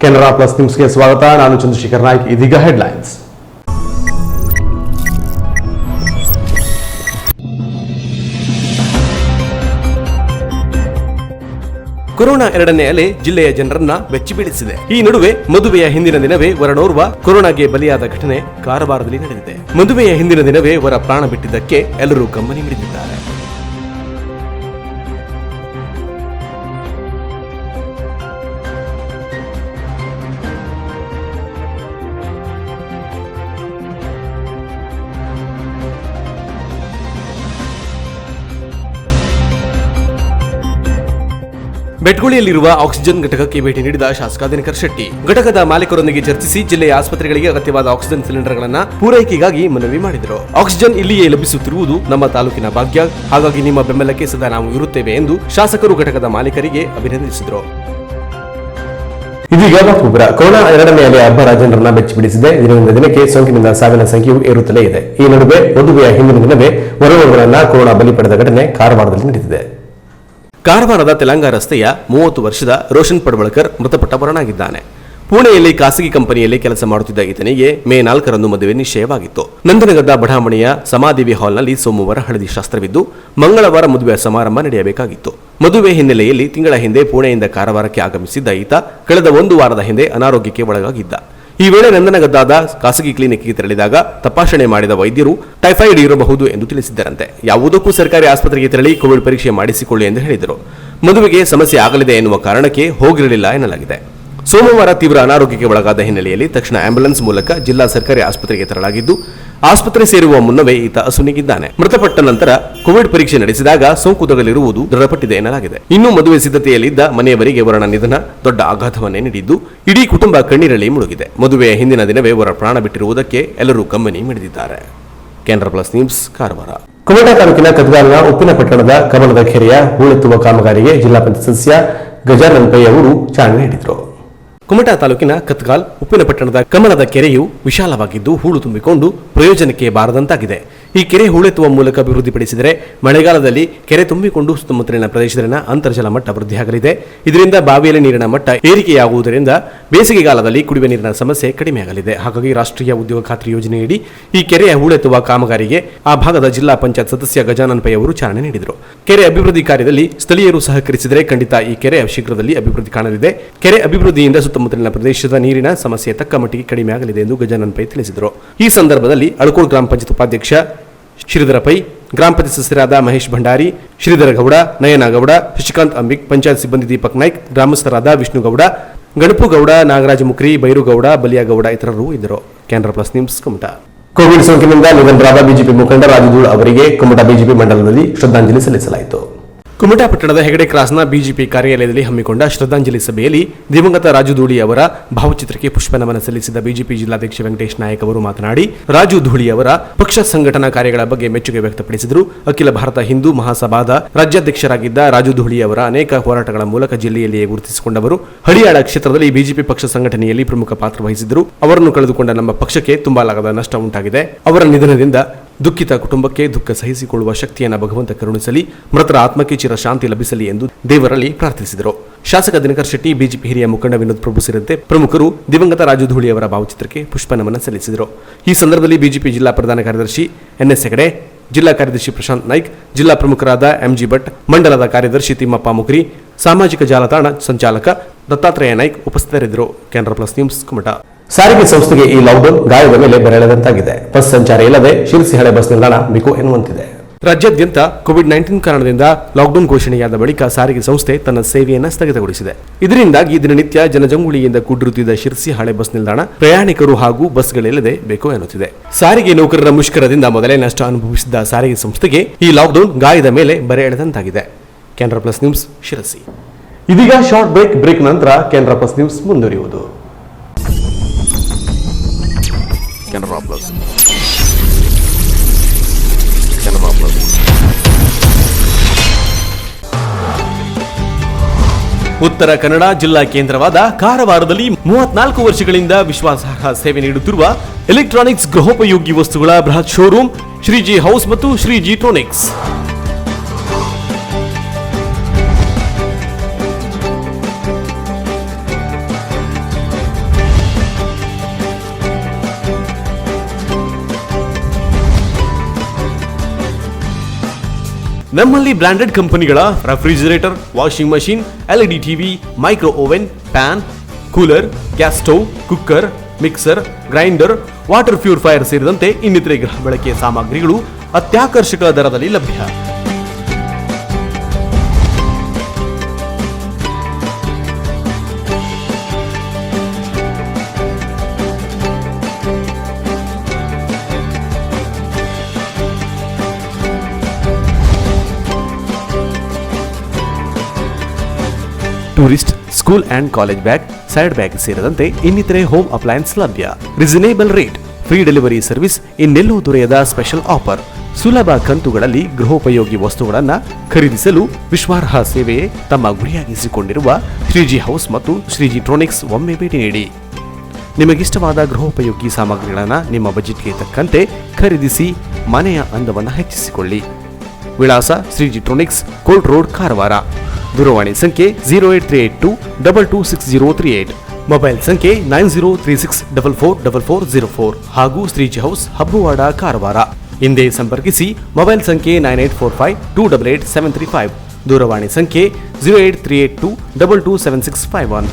Canara plus ನ್ಯೂಸ್ಗೆ ಸ್ವಾಗತ. ನಾನು ಚಂದ್ರಶೇಖರ್ ನಾಯ್ಕ್. ಇದೀಗ ಹೆಡ್ಲೈನ್ಸ್. ಕೊರೋನಾ ಎರಡನೇ ಅಲೆ ಜಿಲ್ಲೆಯ ಜನರನ್ನ ಬೆಚ್ಚಿ ಬೀಳಿಸಿದೆ. ಈ ನಡುವೆ ಮದುವೆಯ ಹಿಂದಿನ ದಿನವೇ ವರನೋರ್ವ ಕೊರೋನಾಗೆ ಬಲಿಯಾದ ಘಟನೆ ಕಾರವಾರದಲ್ಲಿ ನಡೆದಿದೆ. ಮದುವೆಯ ಹಿಂದಿನ ದಿನವೇ ವರ ಪ್ರಾಣ ಬಿಟ್ಟಿದ್ದಕ್ಕೆ ಎಲ್ಲರೂ ಕಂಬನಿ ಮಿಡಿದಿದ್ದಾರೆ. ಬೆಟ್ಗುಳಿಯಲ್ಲಿರುವ ಆಕ್ಸಿಜನ್ ಘಟಕಕ್ಕೆ ಭೇಟಿ ನೀಡಿದ ಶಾಸಕ ದಿನಕರ್ ಶೆಟ್ಟಿ ಘಟಕದ ಮಾಲೀಕರೊಂದಿಗೆ ಚರ್ಚಿಸಿ ಜಿಲ್ಲೆಯ ಆಸ್ಪತ್ರೆಗಳಿಗೆ ಅಗತ್ಯವಾದ ಆಕ್ಸಿಜನ್ ಸಿಲಿಂಡರ್ಗಳನ್ನು ಪೂರೈಕೆಗಾಗಿ ಮನವಿ ಮಾಡಿದರು. ಆಕ್ಸಿಜನ್ ಇಲ್ಲಿಯೇ ಲಭಿಸುತ್ತಿರುವುದು ನಮ್ಮ ತಾಲೂಕಿನ ಭಾಗ್ಯ, ಹಾಗಾಗಿ ನಿಮ್ಮ ಬೆಂಬಲಕ್ಕೆ ಸದಾ ನಾವು ಇರುತ್ತೇವೆ ಎಂದು ಶಾಸಕರು ಘಟಕದ ಮಾಲೀಕರಿಗೆ ಅಭಿನಂದಿಸಿದರು. ಇದೀಗ ವಿವರ. ಕೊರೋನಾ ಎರಡನೇ ಅಲೆ ಅಬ್ಬರ ಜನರನ್ನ ಬೆಚ್ಚಿ ಬಿಡಿಸಿದೆ. ದಿನದಿಂದ ದಿನಕ್ಕೆ ಸೋಂಕಿನಿಂದ ಸಾವಿನ ಸಂಖ್ಯೆಯು ಏರುತ್ತಲೇ ಇದೆ. ಈ ನಡುವೆ ಮದುವೆಯ ಹಿಂದಿನ ದಿನವೇ ವರವರುಗಳನ್ನ ಕೊರೋನಾ ಬಲಿ ಪಡೆದ ಘಟನೆ ಕಾರವಾರದಲ್ಲಿ ನಡೆದಿದೆ. ಕಾರವಾರದ ತೆಲಂಗಾಣ ರಸ್ತೆಯ 30 ವರ್ಷದ ರೋಷನ್ ಪಡ್ವಳ್ಕರ್ ಮೃತಪಟ್ಟ ವರನಾಗಿದ್ದಾನೆ. ಪುಣೆಯಲ್ಲಿ ಖಾಸಗಿ ಕಂಪನಿಯಲ್ಲಿ ಕೆಲಸ ಮಾಡುತ್ತಿದ್ದ ಈತನಿಗೆ ಮೇ 4ರಂದು ಮದುವೆ ನಿಶ್ಚಯವಾಗಿತ್ತು. ನಂದನಗದ್ದ ಬಡಾವಣೆಯ ಸಮಾದೇವಿ ಹಾಲ್ನಲ್ಲಿ ಸೋಮವಾರ ಹಳದಿ ಶಾಸ್ತ್ರವಿದ್ದು ಮಂಗಳವಾರ ಮದುವೆಯ ಸಮಾರಂಭ ನಡೆಯಬೇಕಾಗಿತ್ತು. ಮದುವೆ ಹಿನ್ನೆಲೆಯಲ್ಲಿ ತಿಂಗಳ ಹಿಂದೆ ಪುಣೆಯಿಂದ ಕಾರವಾರಕ್ಕೆ ಆಗಮಿಸಿದ್ದ ಈತ ಕಳೆದ 1 ವಾರದ ಹಿಂದೆ ಅನಾರೋಗ್ಯಕ್ಕೆ ಒಳಗಾಗಿದ್ದ. ಈ ವೇಳೆ ನಂದನಗದ್ದಾದ ಖಾಸಗಿ ಕ್ಲಿನಿಕ್ಗೆ ತೆರಳಿದಾಗ ತಪಾಸಣೆ ಮಾಡಿದ ವೈದ್ಯರು ಟೈಫಾಯ್ಡ್ ಇರಬಹುದು ಎಂದು ತಿಳಿಸಿದ್ದರಂತೆ. ಯಾವುದಕ್ಕೂ ಸರ್ಕಾರಿ ಆಸ್ಪತ್ರೆಗೆ ತೆರಳಿ ಕೋವಿಡ್ ಪರೀಕ್ಷೆ ಮಾಡಿಸಿಕೊಳ್ಳಿ ಎಂದು ಹೇಳಿದರು. ಮದುವೆಗೆ ಸಮಸ್ಯೆ ಆಗಲಿದೆ ಎನ್ನುವ ಕಾರಣಕ್ಕೆ ಹೋಗಿರಲಿಲ್ಲ ಎನ್ನಲಾಗಿದೆ. ಸೋಮವಾರ ತೀವ್ರ ಅನಾರೋಗ್ಯಕ್ಕೆ ಒಳಗಾದ ಹಿನ್ನೆಲೆಯಲ್ಲಿ ತಕ್ಷಣ ಆಂಬ್ಯುಲೆನ್ಸ್ ಮೂಲಕ ಜಿಲ್ಲಾ ಸರ್ಕಾರಿ ಆಸ್ಪತ್ರೆಗೆ ತರಲಾಗಿದ್ದು ಆಸ್ಪತ್ರೆ ಸೇರುವ ಮುನ್ನವೇ ಈತ ಅಸುನೀಗಿದ್ದಾನೆ. ಮೃತಪಟ್ಟ ನಂತರ ಕೋವಿಡ್ ಪರೀಕ್ಷೆ ನಡೆಸಿದಾಗ ಸೋಂಕು ತಗುಲಿರುವುದು ದೃಢಪಟ್ಟಿದೆ ಎನ್ನಲಾಗಿದೆ. ಇನ್ನು ಮದುವೆ ಸಿದ್ಧತೆಯಲ್ಲಿದ್ದ ಮನೆಯವರಿಗೆ ವರನ ನಿಧನ ದೊಡ್ಡ ಆಘಾತವನ್ನೇ ನೀಡಿದ್ದು ಇಡೀ ಕುಟುಂಬ ಕಣ್ಣೀರಲ್ಲಿ ಮುಳುಗಿದೆ. ಮದುವೆಯ ಹಿಂದಿನ ದಿನವೇ ವರ ಪ್ರಾಣ ಬಿಟ್ಟಿರುವುದಕ್ಕೆ ಎಲ್ಲರೂ ಕಂಬನಿ ಮಿಡಿದಿದ್ದಾರೆ. Canara plus news, Karwar. ಕುಮಟಾ ತಾಲೂಕಿನ ಕತ್ಗಾಲ್ನ ಉಪ್ಪಿನಪಟ್ಟಣದ ಕಮಲದ ಕೆರೆಯ ಹೂಳೆತ್ತುವ ಕಾಮಗಾರಿಗೆ ಜಿಲ್ಲಾ ಪಂಚಾಯತ್ ಸದಸ್ಯ ಗಜಾನನ್ ಪೈ ಅವರು ಚಾಲನೆ ನೀಡಿದರು. ಕುಮಟಾ ತಾಲೂಕಿನ ಕತ್ಗಾಲ್ ಉಪ್ಪಿನಪಟ್ಟಣದ ಕಮಲದ ಕೆರೆಯು ವಿಶಾಲವಾಗಿದ್ದು ಹೂಳು ತುಂಬಿಕೊಂಡು ಪ್ರಯೋಜನಕ್ಕೆ ಬಾರದಂತಾಗಿದೆ. ಈ ಕೆರೆ ಹೂಳೆತ್ತುವ ಮೂಲಕ ಅಭಿವೃದ್ಧಿಪಡಿಸಿದರೆ ಮಳೆಗಾಲದಲ್ಲಿ ಕೆರೆ ತುಂಬಿಕೊಂಡು ಸುತ್ತಮುತ್ತಲಿನ ಪ್ರದೇಶದಲ್ಲಿನ ಅಂತರ್ಜಲ ಮಟ್ಟ ವೃದ್ಧಿಯಾಗಲಿದೆ. ಇದರಿಂದ ಬಾವಿಯಲ್ಲಿ ನೀರಿನ ಮಟ್ಟ ಏರಿಕೆಯಾಗುವುದರಿಂದ ಬೇಸಿಗೆಗಾಲದಲ್ಲಿ ಕುಡಿಯುವ ನೀರಿನ ಸಮಸ್ಯೆ ಕಡಿಮೆಯಾಗಲಿದೆ. ಹಾಗಾಗಿ ರಾಷ್ಟ್ರೀಯ ಉದ್ಯೋಗ ಖಾತ್ರಿ ಯೋಜನೆಯಡಿ ಈ ಕೆರೆಯ ಹೂಳೆತ್ತುವ ಕಾಮಗಾರಿಗೆ ಆ ಭಾಗದ ಜಿಲ್ಲಾ ಪಂಚಾಯತ್ ಸದಸ್ಯ ಗಜಾನನ್ ಪೈ ಅವರು ಚಾಲನೆ ನೀಡಿದರು. ಕೆರೆ ಅಭಿವೃದ್ಧಿ ಕಾರ್ಯದಲ್ಲಿ ಸ್ಥಳೀಯರು ಸಹಕರಿಸಿದರೆ ಖಂಡಿತ ಈ ಕೆರೆ ಶೀಘ್ರದಲ್ಲಿ ಅಭಿವೃದ್ಧಿ ಕಾಣಲಿದೆ. ಕೆರೆ ಅಭಿವೃದ್ಧಿಯಿಂದ ಸುತ್ತಮುತ್ತಲಿನ ಪ್ರದೇಶದ ನೀರಿನ ಸಮಸ್ಯೆ ತಕ್ಕ ಮಟ್ಟಿಗೆ ಕಡಿಮೆಯಾಗಲಿದೆ ಎಂದು ಗಜಾನನ್ ಪೈ ತಿಳಿಸಿದರು. ಈ ಸಂದರ್ಭದಲ್ಲಿ ಅಳಕೋಡ್ ಗ್ರಾಮ ಪಂಚಾಯತ್ ಉಪಾಧ್ಯಕ್ಷ ಶ್ರೀಧರ ಪೈ, ಗ್ರಾಮ ಪಂಚಾಯತ್ ಸದಸ್ಯರಾದ ಮಹೇಶ್ ಭಂಡಾರಿ, ಶ್ರೀಧರ ಗೌಡ, ನಯನಗೌಡ, ಶಶಿಕಾಂತ್ ಅಂಬಿಕ್, ಪಂಚಾಯತ್ ಸಿಬ್ಬಂದಿ ದೀಪಕ್ ನಾಯ್ಕ್, ಗ್ರಾಮಸ್ಥರಾದ ವಿಷ್ಣುಗೌಡ, ಗಣಪುಗೌಡ, ನಾಗರಾಜ ಮುಕ್ರಿ, ಬೈರುಗೌಡ, ಬಲಿಯಾಗೌಡ ಇತರರು ಇದ್ದರು. Canara plus news, Kumta. Covid ಸೋಂಕಿನಿಂದ ನಿಧನರಾದ ಬಿಜೆಪಿ ಮುಖಂಡ ರಾಜು ಧೂಳ್ ಅವರಿಗೆ ಕುಮಟಾ ಬಿಜೆಪಿ ಮಂಡಲದಲ್ಲಿ ಶ್ರದ್ಧಾಂಜಲಿ ಸಲ್ಲಿಸಲಾಯಿತು. ಕುಮಟಾ ಪಟ್ಟಣದ ಹೆಗಡೆ ಕ್ರಾಸ್ನ ಬಿಜೆಪಿ ಕಾರ್ಯಾಲಯದಲ್ಲಿ ಹಮ್ಮಿಕೊಂಡ ಶ್ರದ್ಧಾಂಜಲಿ ಸಭೆಯಲ್ಲಿ ದಿವಂಗತ ರಾಜು ಧೂಳಿ ಅವರ ಭಾವಚಿತ್ರಕ್ಕೆ ಪುಷ್ಪನಮನ ಸಲ್ಲಿಸಿದ ಬಿಜೆಪಿ ಜಿಲ್ಲಾಧ್ಯಕ್ಷ ವೆಂಕಟೇಶ್ ನಾಯಕ್ ಅವರು ಮಾತನಾಡಿ, ರಾಜು ಧೂಳಿ ಅವರ ಪಕ್ಷ ಸಂಘಟನಾ ಕಾರ್ಯಗಳ ಬಗ್ಗೆ ಮೆಚ್ಚುಗೆ ವ್ಯಕ್ತಪಡಿಸಿದರು. ಅಖಿಲ ಭಾರತ ಹಿಂದೂ ಮಹಾಸಭಾದ ರಾಜ್ಯಾಧ್ಯಕ್ಷರಾಗಿದ್ದ ರಾಜು ಧೂಳಿ ಅವರ ಅನೇಕ ಹೋರಾಟಗಳ ಮೂಲಕ ಜಿಲ್ಲೆಯಲ್ಲಿಯೇ ಗುರುತಿಸಿಕೊಂಡವರು. ಹಳಿಯಾಳ ಕ್ಷೇತ್ರದಲ್ಲಿ ಬಿಜೆಪಿ ಪಕ್ಷ ಸಂಘಟನೆಯಲ್ಲಿ ಪ್ರಮುಖ ಪಾತ್ರ ವಹಿಸಿದ್ದರು. ಅವರನ್ನು ಕಳೆದುಕೊಂಡ ನಮ್ಮ ಪಕ್ಷಕ್ಕೆ ತುಂಬಲಾಗದ ನಷ್ಟ ಉಂಟಾಗಿದೆ. ಅವರ ನಿಧನದಿಂದ ದುಃಖಿತ ಕುಟುಂಬಕ್ಕೆ ದುಃಖ ಸಹಿಸಿಕೊಳ್ಳುವ ಶಕ್ತಿಯನ್ನು ಭಗವಂತ ಕರುಣಿಸಲಿ, ಮೃತರ ಆತ್ಮಕ್ಕೆ ಚಿರ ಶಾಂತಿ ಲಭಿಸಲಿ ಎಂದು ದೇವರಲ್ಲಿ ಪ್ರಾರ್ಥಿಸಿದರು. ಶಾಸಕ ದಿನಕರ್ ಶೆಟ್ಟಿ, ಬಿಜೆಪಿ ಹಿರಿಯ ಮುಖಂಡ ವಿನೋದ್ ಪ್ರಭು ಸೇರಿದಂತೆ ಪ್ರಮುಖರು ದಿವಂಗತ ರಾಜು ಧೂಳಿ ಅವರ ಭಾವಚಿತ್ರಕ್ಕೆ ಪುಷ್ಪನಮನ ಸಲ್ಲಿಸಿದರು. ಈ ಸಂದರ್ಭದಲ್ಲಿ ಬಿಜೆಪಿ ಜಿಲ್ಲಾ ಪ್ರಧಾನ ಕಾರ್ಯದರ್ಶಿ ಎನ್ಎಸ್ ಹೆಗಡೆ, ಜಿಲ್ಲಾ ಕಾರ್ಯದರ್ಶಿ ಪ್ರಶಾಂತ್ ನಾಯ್ಕ್, ಜಿಲ್ಲಾ ಪ್ರಮುಖರಾದ ಎಂಜಿ ಭಟ್, ಮಂಡಲದ ಕಾರ್ಯದರ್ಶಿ ತಿಮ್ಮಪ್ಪ ಮುಕ್ರಿ, ಸಾಮಾಜಿಕ ಜಾಲತಾಣ ಸಂಚಾಲಕ ದತ್ತಾತ್ರೇಯ ನಾಯ್ಕ್ ಉಪಸ್ಥಿತರಿದ್ದರು. Canara plus news, Kumta. ಸಾರಿಗೆ ಸಂಸ್ಥೆಗೆ ಈ ಲಾಕ್ಡೌನ್ ಗಾಯದ ಮೇಲೆ ಬೆರಳೆದಂತಾಗಿದೆ. ಬಸ್ ಸಂಚಾರ ಇಲ್ಲದೆ ಶಿರಸಿ ಹಳೆ ಬಸ್ ನಿಲ್ದಾಣ ಬಿಕೋ ಎನ್ನುವಂತಿದೆ. ರಾಜ್ಯಾದ್ಯಂತ ಕೋವಿಡ್-19 ಕಾರಣದಿಂದ ಲಾಕ್ಡೌನ್ ಘೋಷಣೆಯಾದ ಬಳಿಕ ಸಾರಿಗೆ ಸಂಸ್ಥೆ ತನ್ನ ಸೇವೆಯನ್ನು ಸ್ಥಗಿತಗೊಳಿಸಿದೆ. ಇದರಿಂದಾಗಿ ದಿನನಿತ್ಯ ಜನಜಂಗುಳಿಯಿಂದ ಕೂಡಿರುತ್ತಿದ್ದ ಶಿರಸಿ ಹಳೆ ಬಸ್ ನಿಲ್ದಾಣ ಪ್ರಯಾಣಿಕರು ಹಾಗೂ ಬಸ್ಗಳಿಲ್ಲದೆ ಬೇಕು ಎನ್ನುತ್ತಿದೆ. ಸಾರಿಗೆ ನೌಕರರ ಮುಷ್ಕರದಿಂದ ಮೊದಲೇ ನಷ್ಟ ಅನುಭವಿಸಿದ್ದ ಸಾರಿಗೆ ಸಂಸ್ಥೆಗೆ ಈ ಲಾಕ್ಡೌನ್ ಗಾಯದ ಮೇಲೆ ಬರೆ ಎಳೆದಂತಾಗಿದೆ. Canara plus news, Sirsi. ಇದೀಗ ಶಾರ್ಟ್ ಬ್ರೇಕ್ ನಂತರ ಕೆನರಾ ಪ್ಲಸ್ ನ್ಯೂಸ್ ಮುಂದುವರಿಯುವುದು. ಕೆನರಾ ಪ್ಲಸ್. ಉತ್ತರ ಕನ್ನಡ ಜಿಲ್ಲಾ ಕೇಂದ್ರವಾದ ಕಾರವಾರದಲ್ಲಿ 34 ವರ್ಷಗಳಿಂದ ವಿಶ್ವಾಸಾರ್ಹ ಸೇವೆ ನೀಡುತ್ತಿರುವ ಎಲೆಕ್ಟ್ರಾನಿಕ್ಸ್ ಗೃಹೋಪಯೋಗಿ ವಸ್ತುಗಳ ಬೃಹತ್ ಶೋರೂಮ್ ಶ್ರೀಜಿ ಹೌಸ್ ಮತ್ತು ಶ್ರೀಜಿ ಟ್ರೋನಿಕ್ಸ್. ನಮ್ಮಲ್ಲಿ ಬ್ರಾಂಡೆಡ್ ಕಂಪನಿಗಳ refrigerator, washing machine, LED TV, micro oven, pan, cooler, gas stove, cooker, mixer, grinder, water purifier ಸೇರಿದಂತೆ ಇನ್ನಿತರೆ ಗೃಹ ಬಳಕೆಯ ಸಾಮಗ್ರಿಗಳು ಅತ್ಯಾಕರ್ಷಕ ದರದಲ್ಲಿ ಲಭ್ಯ. Tourist, school and college bag, side bag ಸೇರಿದಂತೆ ಇನ್ನಿತರೆ ಹೋಮ್ ಅಪ್ಲಯನ್ಸ್ ಲಭ್ಯ. Reasonable rate, free delivery service ಇನ್ನೆಲ್ಲೂ ದೊರೆಯದ ಸ್ಪೆಷಲ್ ಆಫರ್. ಸುಲಭ ಕಂತುಗಳಲ್ಲಿ ಗೃಹೋಪಯೋಗಿ ವಸ್ತುಗಳನ್ನು ಖರೀದಿಸಲು ವಿಶ್ವಾರ್ಹ ಸೇವೆಯೇ ತಮ್ಮ ಗುರಿಯಾಗಿಸಿಕೊಂಡಿರುವ ಶ್ರೀಜಿ ಹೌಸ್ ಮತ್ತು ಶ್ರೀಜಿ ಟ್ರೋನಿಕ್ಸ್ ಒಮ್ಮೆ ಭೇಟಿ ನೀಡಿ. ನಿಮಗಿಷ್ಟವಾದ ಗೃಹೋಪಯೋಗಿ ಸಾಮಗ್ರಿಗಳನ್ನು ನಿಮ್ಮ ಬಜೆಟ್ಗೆ ತಕ್ಕಂತೆ ಖರೀದಿಸಿ ಮನೆಯ ಅಂದವನ್ನು ಹೆಚ್ಚಿಸಿಕೊಳ್ಳಿ. ವಿಳಾಸ ಶ್ರೀಜಿ ಟ್ರೋನಿಕ್ಸ್, ಕೋರ್ಟ್ ರೋಡ್, ಕಾರವಾರ. ದೂರವಾಣಿ ಸಂಖ್ಯೆ 08382226038, ಮೊಬೈಲ್ ಸಂಖ್ಯೆ 9036444404 ಹಾಗೂ ಶ್ರೀಜಿ ಹೌಸ್, ಹಬ್ಬುವಾಡ, ಕಾರವಾರ. ಹಿಂದೆ ಸಂಪರ್ಕಿಸಿ. ಮೊಬೈಲ್ ಸಂಖ್ಯೆ 9845288735, ದೂರವಾಣಿ ಸಂಖ್ಯೆ 08382227651.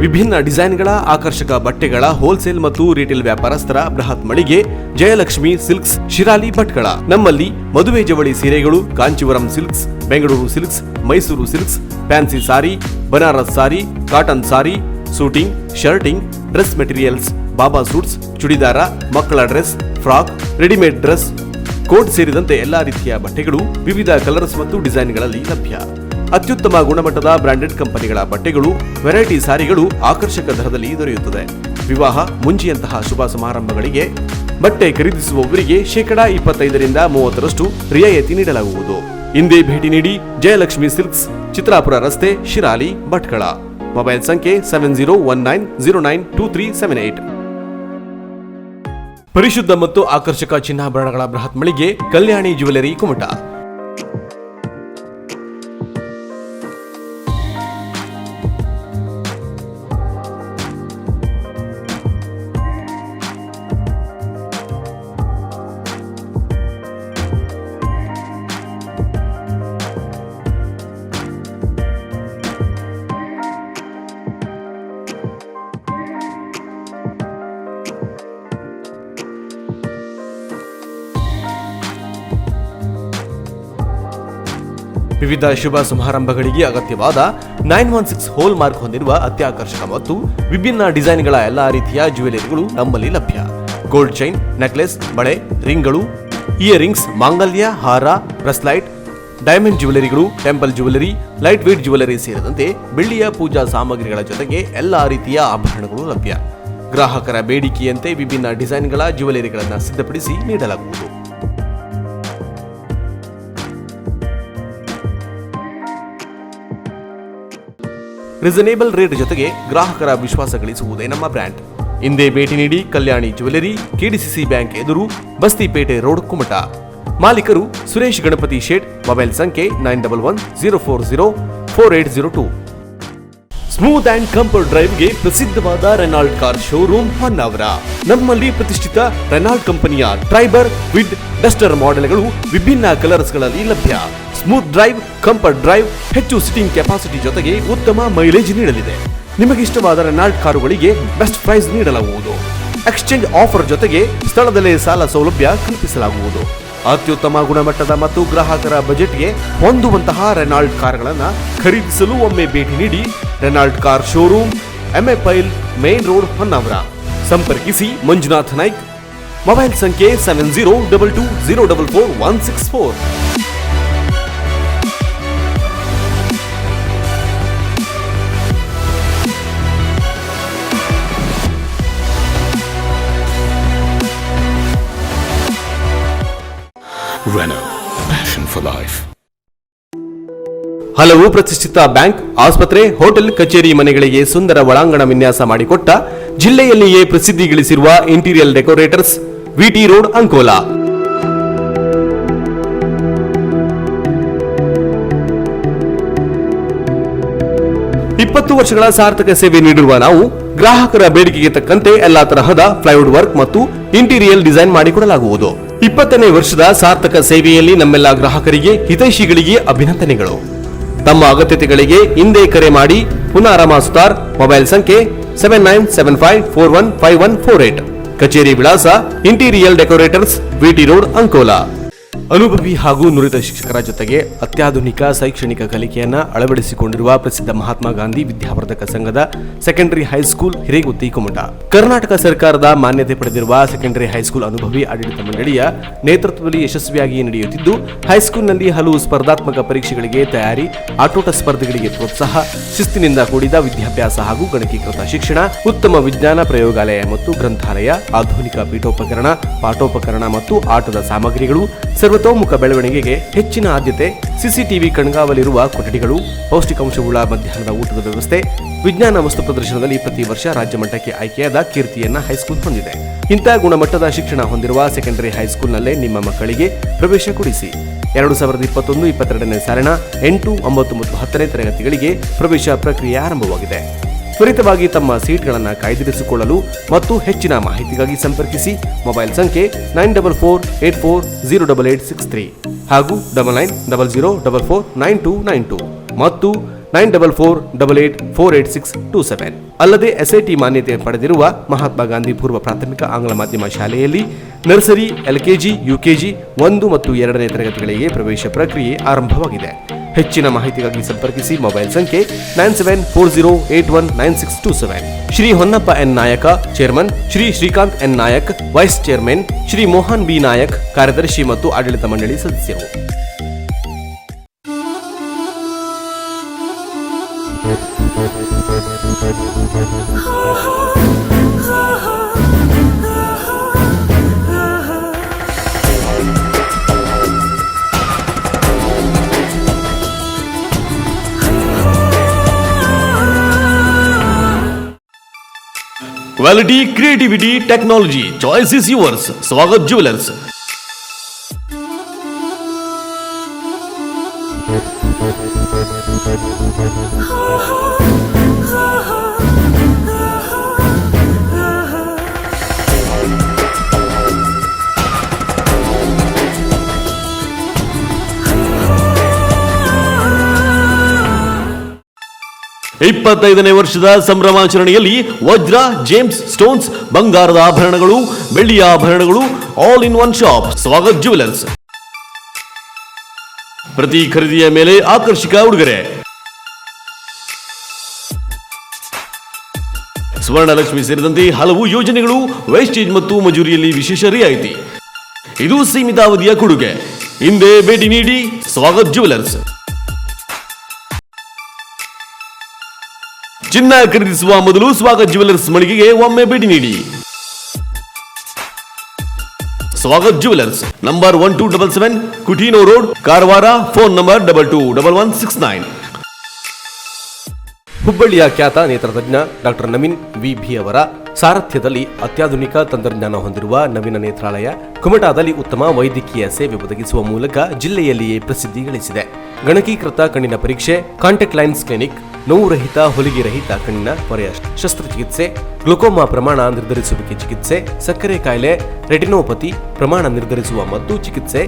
ವಿಭಿನ್ನ ಡಿಸೈನ್ಗಳ ಆಕರ್ಷಕ ಬಟ್ಟೆಗಳ ಹೋಲ್ಸೇಲ್ ಮತ್ತು ರಿಟೇಲ್ ವ್ಯಾಪಾರಸ್ಥರ ಬೃಹತ್ ಮಳಿಗೆ ಜಯಲಕ್ಷ್ಮಿ ಸಿಲ್ಕ್ಸ್, ಶಿರಾಲಿ ಭಟ್ಕಳ. ನಮ್ಮಲ್ಲಿ ಮದುವೆ ಜವಳಿ ಸೀರೆಗಳು, Kanchivaram silks, Bengaluru silks, Mysuru silks, fancy sari, Banaras sari, cotton sari, suiting, shirting, dress materials, ಬಾಬಾ ಸೂಟ್ಸ್, ಚುಡಿದಾರ, ಮಕ್ಕಳ dress, frock, readymade dress, coat ಸೇರಿದಂತೆ ಎಲ್ಲಾ ರೀತಿಯ ಬಟ್ಟೆಗಳು ವಿವಿಧ ಕಲರ್ಸ್ ಮತ್ತು ಡಿಸೈನ್ಗಳಲ್ಲಿ ಲಭ್ಯ. ಅತ್ಯುತ್ತಮ ಗುಣಮಟ್ಟದ ಬ್ರಾಂಡೆಡ್ ಕಂಪನಿಗಳ ಬಟ್ಟೆಗಳು, ವೆರೈಟಿ ಸಾರಿಗಳು ಆಕರ್ಷಕ ದರದಲ್ಲಿ ದೊರೆಯುತ್ತದೆ. ವಿವಾಹ, ಮುಂಚಿಯಂತಹ ಶುಭ ಸಮಾರಂಭಗಳಿಗೆ ಬಟ್ಟೆ ಖರೀದಿಸುವವರಿಗೆ 25% ರಿಯಾಯಿತಿ ನೀಡಲಾಗುವುದು. ಹಿಂದೆ ಭೇಟಿ ನೀಡಿ. ಜಯಲಕ್ಷ್ಮಿ ಸಿಲ್ಕ್ಸ್, ಚಿತ್ರಾಪುರ ರಸ್ತೆ, ಶಿರಾಲಿ, ಭಟ್ಕಳ. ಮೊಬೈಲ್ ಸಂಖ್ಯೆ 7019092378. ಪರಿಶುದ್ಧ ಮತ್ತು ಆಕರ್ಷಕ ಚಿನ್ನಾಭರಣಗಳ ಬೃಹತ್ ಮಳಿಗೆ ಕಲ್ಯಾಣಿ ಜ್ಯುವೆಲರಿ, ಕುಮಟ. ವಿವಿಧ ಶುಭ ಸಮಾರಂಭಗಳಿಗೆ ಅಗತ್ಯವಾದ 916 ಹೋಲ್ ಮಾರ್ಕ್ ಹೊಂದಿರುವ ಅತ್ಯಾಕರ್ಷಕ ಮತ್ತು ವಿಭಿನ್ನ ಡಿಸೈನ್ಗಳ ಎಲ್ಲಾ ರೀತಿಯ ಜ್ಯುವೆಲರಿಗಳು ನಮ್ಮಲ್ಲಿ ಲಭ್ಯ. ಗೋಲ್ಡ್ ಚೈನ್, ನೆಕ್ಲೆಸ್, ಬಳೆ, ರಿಂಗ್ಗಳು, ಇಯರಿಂಗ್ಸ್, ಮಾಂಗಲ್ಯ, ಹಾರ, ಬ್ರೆಸ್ಲೈಟ್, ಡೈಮಂಡ್ ಜ್ಯುವೆಲರಿಗಳು, temple jewellery, light weight jewellery ಸೇರಿದಂತೆ ಬೆಳ್ಳಿಯ ಪೂಜಾ ಸಾಮಗ್ರಿಗಳ ಜೊತೆಗೆ ಎಲ್ಲಾ ರೀತಿಯ ಆಭರಣಗಳು ಲಭ್ಯ. ಗ್ರಾಹಕರ ಬೇಡಿಕೆಯಂತೆ ವಿಭಿನ್ನ ಡಿಸೈನ್ಗಳ ಜ್ಯುವೆಲರಿಗಳನ್ನು ಸಿದ್ಧಪಡಿಸಿ ನೀಡಲಾಗುವುದು. ರೀಸನೇಬಲ್ ರೇಟ್ ಜೊತೆಗೆ ಗ್ರಾಹಕರ ವಿಶ್ವಾಸ ಗಳಿಸುವುದೇ ನಮ್ಮ ಬ್ರ್ಯಾಂಡ್. ಹಿಂದೆ ಭೇಟಿ ನೀಡಿ. ಕಲ್ಯಾಣಿ ಜ್ಯುವೆಲರಿ, KDCC ಬ್ಯಾಂಕ್ ಎದುರು, ಬಸ್ತಿಪೇಟೆ ರೋಡ್, ಕುಮಟ. ಮಾಲೀಕರು ಸುರೇಶ್ ಗಣಪತಿ ಶೇಟ್. ಮೊಬೈಲ್ ಸಂಖ್ಯೆ 9110404802. ಸ್ಮೂತ್ ಅಂಡ್ ಕಂಫರ್ಟ್ ಡ್ರೈವ್ಗೆ ಪ್ರಸಿದ್ಧವಾದ ರೆನಾಲ್ಟ್ ಕಾರ್ ಶೋರೂಮ್, ಹೊನ್ನಾವರ. ನಮ್ಮಲ್ಲಿ ಪ್ರತಿಷ್ಠಿತ ರೆನಾಲ್ಟ್ ಕಂಪನಿಯ ಟ್ರೈಬರ್, ವಿಡ್, ಡಸ್ಟರ್ ಮಾಡೆಲ್ಗಳು ವಿಭಿನ್ನ ಕಲರ್ಸ್ಗಳಲ್ಲಿ ಲಭ್ಯ. ಸ್ಮೂತ್ ಡ್ರೈವ್, ಕಂಫರ್ಟ್ ಡ್ರೈವ್, ಹೆಚ್ಚು ಸಿಟ್ಟಿಂಗ್ ಕೆಪಾಸಿಟಿ ಜೊತೆಗೆ ಉತ್ತಮ ಮೈಲೇಜ್ ನೀಡಲಿದೆ. ನಿಮಗಿಷ್ಟವಾದ ರೆನಾಲ್ಟ್ ಕಾರುಗಳಿಗೆ ಬೆಸ್ಟ್ ಪ್ರೈಸ್ ನೀಡಲಾಗುವುದು. ಎಕ್ಸ್ಚೇಂಜ್ ಆಫರ್ ಜೊತೆಗೆ ಸ್ಥಳದಲ್ಲೇ ಸಾಲ ಸೌಲಭ್ಯ ಕಲ್ಪಿಸಲಾಗುವುದು. ಅತ್ಯುತ್ತಮ ಗುಣಮಟ್ಟದ ಮತ್ತು ಗ್ರಾಹಕರ ಬಜೆಟ್ಗೆ ಹೊಂದುವಂತಹ ರೆನಾಲ್ಟ್ ಕಾರ್ಗಳನ್ನು ಖರೀದಿಸಲು ಒಮ್ಮೆ ಭೇಟಿ ನೀಡಿ. ರೆನಾಲ್ಟ್ ಕಾರ್ ಶೋರೂಮ್, MA ಪೈಲ್, ಮೇನ್ ರೋಡ್, ಹೊನ್ನಾವರ. ಸಂಪರ್ಕಿಸಿ ಮಂಜುನಾಥ್ ನಾಯ್ಕ್. ಮೊಬೈಲ್ ಸಂಖ್ಯೆ 7022044164. Renault, passion for life. ಹಲವು ಪ್ರತಿಷ್ಠಿತ ಬ್ಯಾಂಕ್, ಆಸ್ಪತ್ರೆ, ಹೋಟೆಲ್, ಕಚೇರಿ ಮನೆಗಳಿಗೆ ಸುಂದರ ಒಳಾಂಗಣ ವಿನ್ಯಾಸ ಮಾಡಿಕೊಟ್ಟ ಜಿಲ್ಲೆಯಲ್ಲಿಯೇ ಪ್ರಸಿದ್ಧಿ ಗಳಿಸಿರುವ interior decorators, VT road, Ankola. ವರ್ಷಗಳ ಸಾರ್ಥಕ ಸೇವೆ ನೀಡಿರುವ ನಾವು ಗ್ರಾಹಕರ ಬೇಡಿಕೆಗೆ ತಕ್ಕಂತೆ ಎಲ್ಲಾ ತರಹದ ಪ್ಲೈವುಡ್ ವರ್ಕ್ ಮತ್ತು ಇಂಟೀರಿಯರ್ ಡಿಸೈನ್ ಮಾಡಿಕೊಡಲಾಗುವುದು. 20ನೇ ವರ್ಷದ ಸಾರ್ಥಕ ಸೇವೆಯಲ್ಲಿ ನಮ್ಮೆಲ್ಲ ಗ್ರಾಹಕರಿಗೆ ಹಿತೈಷಿಗಳಿಗೆ ಅಭಿನಂದನೆಗಳು. ತಮ್ಮ ಅಗತ್ಯತೆಗಳಿಗೆ ಹಿಂದೆ ಕರೆ ಮಾಡಿ. ಪುನಾರಮ ಸುತಾರ್, ಮೊಬೈಲ್ ಸಂಖ್ಯೆ 7995415148. ಕಚೇರಿ ವಿಳಾಸ interior decorators, VT road, Ankola. ಅನುಭವಿ ಹಾಗೂ ನುರಿತ ಶಿಕ್ಷಕರ ಜೊತೆಗೆ ಅತ್ಯಾಧುನಿಕ ಶೈಕ್ಷಣಿಕ ಕಲಿಕೆಯನ್ನ ಅಳವಡಿಸಿಕೊಂಡಿರುವ ಪ್ರಸಿದ್ಧ ಮಹಾತ್ಮ ಗಾಂಧಿ ವಿದ್ಯಾವರ್ಧಕ ಸಂಘದ ಸೆಕೆಂಡರಿ ಹೈಸ್ಕೂಲ್ ಹಿರೇಗುತ್ತಿ ಕುಮಟಾ. ಕರ್ನಾಟಕ ಸರ್ಕಾರದ ಮಾನ್ಯತೆ ಪಡೆದಿರುವ ಸೆಕೆಂಡರಿ ಹೈಸ್ಕೂಲ್ ಅನುಭವಿ ಆಡಳಿತ ಮಂಡಳಿಯ ನೇತೃತ್ವದಲ್ಲಿ ಯಶಸ್ವಿಯಾಗಿ ನಡೆಯುತ್ತಿದ್ದು, ಹೈಸ್ಕೂಲ್ನಲ್ಲಿ ಹಲವು ಸ್ಪರ್ಧಾತ್ಮಕ ಪರೀಕ್ಷೆಗಳಿಗೆ ತಯಾರಿ, ಆಟೋಟ ಸ್ಪರ್ಧೆಗಳಿಗೆ ಪ್ರೋತ್ಸಾಹ, ಶಿಸ್ತಿನಿಂದ ಕೂಡಿದ ವಿದ್ಯಾಭ್ಯಾಸ ಹಾಗೂ ಗಣಕೀಕೃತ ಶಿಕ್ಷಣ, ಉತ್ತಮ ವಿಜ್ಞಾನ ಪ್ರಯೋಗಾಲಯ ಮತ್ತು ಗ್ರಂಥಾಲಯ, ಆಧುನಿಕ ಪೀಠೋಪಕರಣ, ಪಾಠೋಪಕರಣ ಮತ್ತು ಆಟದ ಸಾಮಗ್ರಿಗಳು, ಸರ್ವತೋಮುಖ ಬೆಳವಣಿಗೆಗೆ ಹೆಚ್ಚಿನ ಆದ್ಯತೆ, ಸಿಸಿಟಿವಿ ಕಣ್ಗಾವಲಿರುವ ಕೊಠಡಿಗಳು, ಪೌಷ್ಟಿಕಾಂಶವುಳ್ಳ ಮಧ್ಯಾಹ್ನದ ಊಟದ ವ್ಯವಸ್ಥೆ, ವಿಜ್ಞಾನ ವಸ್ತು ಪ್ರದರ್ಶನದಲ್ಲಿ ಪ್ರತಿ ವರ್ಷ ರಾಜ್ಯ ಮಟ್ಟಕ್ಕೆ ಆಯ್ಕೆಯಾದ ಕೀರ್ತಿಯನ್ನ ಹೈಸ್ಕೂಲ್ ಹೊಂದಿದೆ. ಇಂಥ ಗುಣಮಟ್ಟದ ಶಿಕ್ಷಣ ಹೊಂದಿರುವ ಸೆಕೆಂಡರಿ ಹೈಸ್ಕೂಲ್ನಲ್ಲೇ ನಿಮ್ಮ ಮಕ್ಕಳಿಗೆ ಪ್ರವೇಶ ಕೊಡಿಸಿ. 2021-22ನೇ ಸಾಲಿನ 8, 9 ಮತ್ತು 10ನೇ ತರಗತಿಗಳಿಗೆ ಪ್ರವೇಶ ಪ್ರಕ್ರಿಯೆ ಆರಂಭವಾಗಿದೆ. ತ್ವರಿತವಾಗಿ ತಮ್ಮ ಸೀಟ್ಗಳನ್ನು ಕಾಯ್ದಿರಿಸಿಕೊಳ್ಳಲು ಮತ್ತು ಹೆಚ್ಚಿನ ಮಾಹಿತಿಗಾಗಿ ಸಂಪರ್ಕಿಸಿ. ಮೊಬೈಲ್ ಸಂಖ್ಯೆ 9448408863 ಹಾಗೂ 9900449292 ಮತ್ತು 9448884627. ಅಲ್ಲದೆ SIT ಮಾನ್ಯತೆ ಪಡೆದಿರುವ ಮಹಾತ್ಮ ಗಾಂಧಿ ಪೂರ್ವ ಪ್ರಾಥಮಿಕ ಆಂಗ್ಲ ಮಾಧ್ಯಮ ಶಾಲೆಯಲ್ಲಿ ನರ್ಸರಿ, LKG, UKG 1 ಮತ್ತು 2ನೇ ತರಗತಿಗಳಿಗೆ ಪ್ರವೇಶ ಪ್ರಕ್ರಿಯೆ ಆರಂಭವಾಗಿದೆ. ಹೆಚ್ಚಿನ ಮಾಹಿತಿಗಾಗಿ ಸಂಪರ್ಕಿಸಿ. ಮೊಬೈಲ್ ಸಂಖ್ಯೆ 9740819627. Shri Honnappa N Nayaka, chairman, Shri Shrikant N Nayak, vice chairman, Shri Mohan B Nayak, ಕಾರ್ಯದರ್ಶಿ ಮತ್ತು ಆಡಳಿತ ಮಂಡಳಿ ಸದಸ್ಯರು. Quality, creativity, technology. Choice is yours. Swagat Jewelers. ಇಪ್ಪತ್ತೈದನೇ ವರ್ಷದ ಸಂಭ್ರಮಾಚರಣೆಯಲ್ಲಿ ವಜ್ರ, ಜೇಮ್ಸ್ ಸ್ಟೋನ್ಸ್, ಬಂಗಾರದ ಆಭರಣಗಳು, ಬೆಳ್ಳಿಯ ಆಭರಣಗಳು, all in one shop. Swagath jewellers. ಪ್ರತಿ ಖರೀದಿಯ ಮೇಲೆ ಆಕರ್ಷಕ ಉಡುಗೊರೆ. ಸ್ವರ್ಣಲಕ್ಷ್ಮಿ ಸೇರಿದಂತೆ ಹಲವು ಯೋಜನೆಗಳು, ವೇಸ್ಟೇಜ್ ಮತ್ತು ಮಜೂರಿಯಲ್ಲಿ ವಿಶೇಷ ರಿಯಾಯಿತಿ. ಇದು ಸೀಮಿತ ಅವಧಿಯ ಕೊಡುಗೆ. ಹಿಂದೆ ಭೇಟಿ ನೀಡಿ. ಸ್ವಾಗತ್ ಜ್ಯುವೆಲರ್ಸ್. ಚಿನ್ನ ಖರೀದಿಸುವ ಮೊದಲು ಸ್ವಾಗತ್ ಜ್ಯುವೆಲರ್ಸ್ ಮಳಿಗೆಗೆ ಒಮ್ಮೆ ಭೇಟಿ ನೀಡಿ. Swagath jewellers, number 1277 Coutinho road, Karwar. Phone number 221169. ಹುಬ್ಬಳ್ಳಿಯ ಖ್ಯಾತ ನೇತ್ರತಜ್ಞ ಡಾಕ್ಟರ್ ನವೀನ್ VB ಅವರ ಸಾರಥ್ಯದಲ್ಲಿ ಅತ್ಯಾಧುನಿಕ ತಂತ್ರಜ್ಞಾನ ಹೊಂದಿರುವ ನವೀನ ನೇತ್ರಾಲಯ ಕುಮಟಾದಲ್ಲಿ ಉತ್ತಮ ವೈದ್ಯಕೀಯ ಸೇವೆ ಒದಗಿಸುವ ಮೂಲಕ ಜಿಲ್ಲೆಯಲ್ಲಿಯೇ ಪ್ರಸಿದ್ಧಿ ಗಳಿಸಿದೆ. ಗಣಕೀಕೃತ ಕಣ್ಣಿನ ಪರೀಕ್ಷೆ, ಕಾಂಟ್ಯಾಕ್ಟ್ ಲೈನ್ಸ್ ಕ್ಲಿನಿಕ್, ನೋವುರಹಿತ, ಹೊಲಿಗೆ ರಹಿತ ಕಣ್ಣಿನ ಪೊರೆಯ ಶಸ್ತ್ರಚಿಕಿತ್ಸೆ, ಗ್ಲುಕೋಮಾ ಪ್ರಮಾಣ ನಿರ್ಧರಿಸುವಿಕೆ ಚಿಕಿತ್ಸೆ, ಸಕ್ಕರೆ ಕಾಯಿಲೆ, ರೆಟಿನೋಪತಿ ಪ್ರಮಾಣ ನಿರ್ಧರಿಸುವ ಮತ್ತು ಚಿಕಿತ್ಸೆ,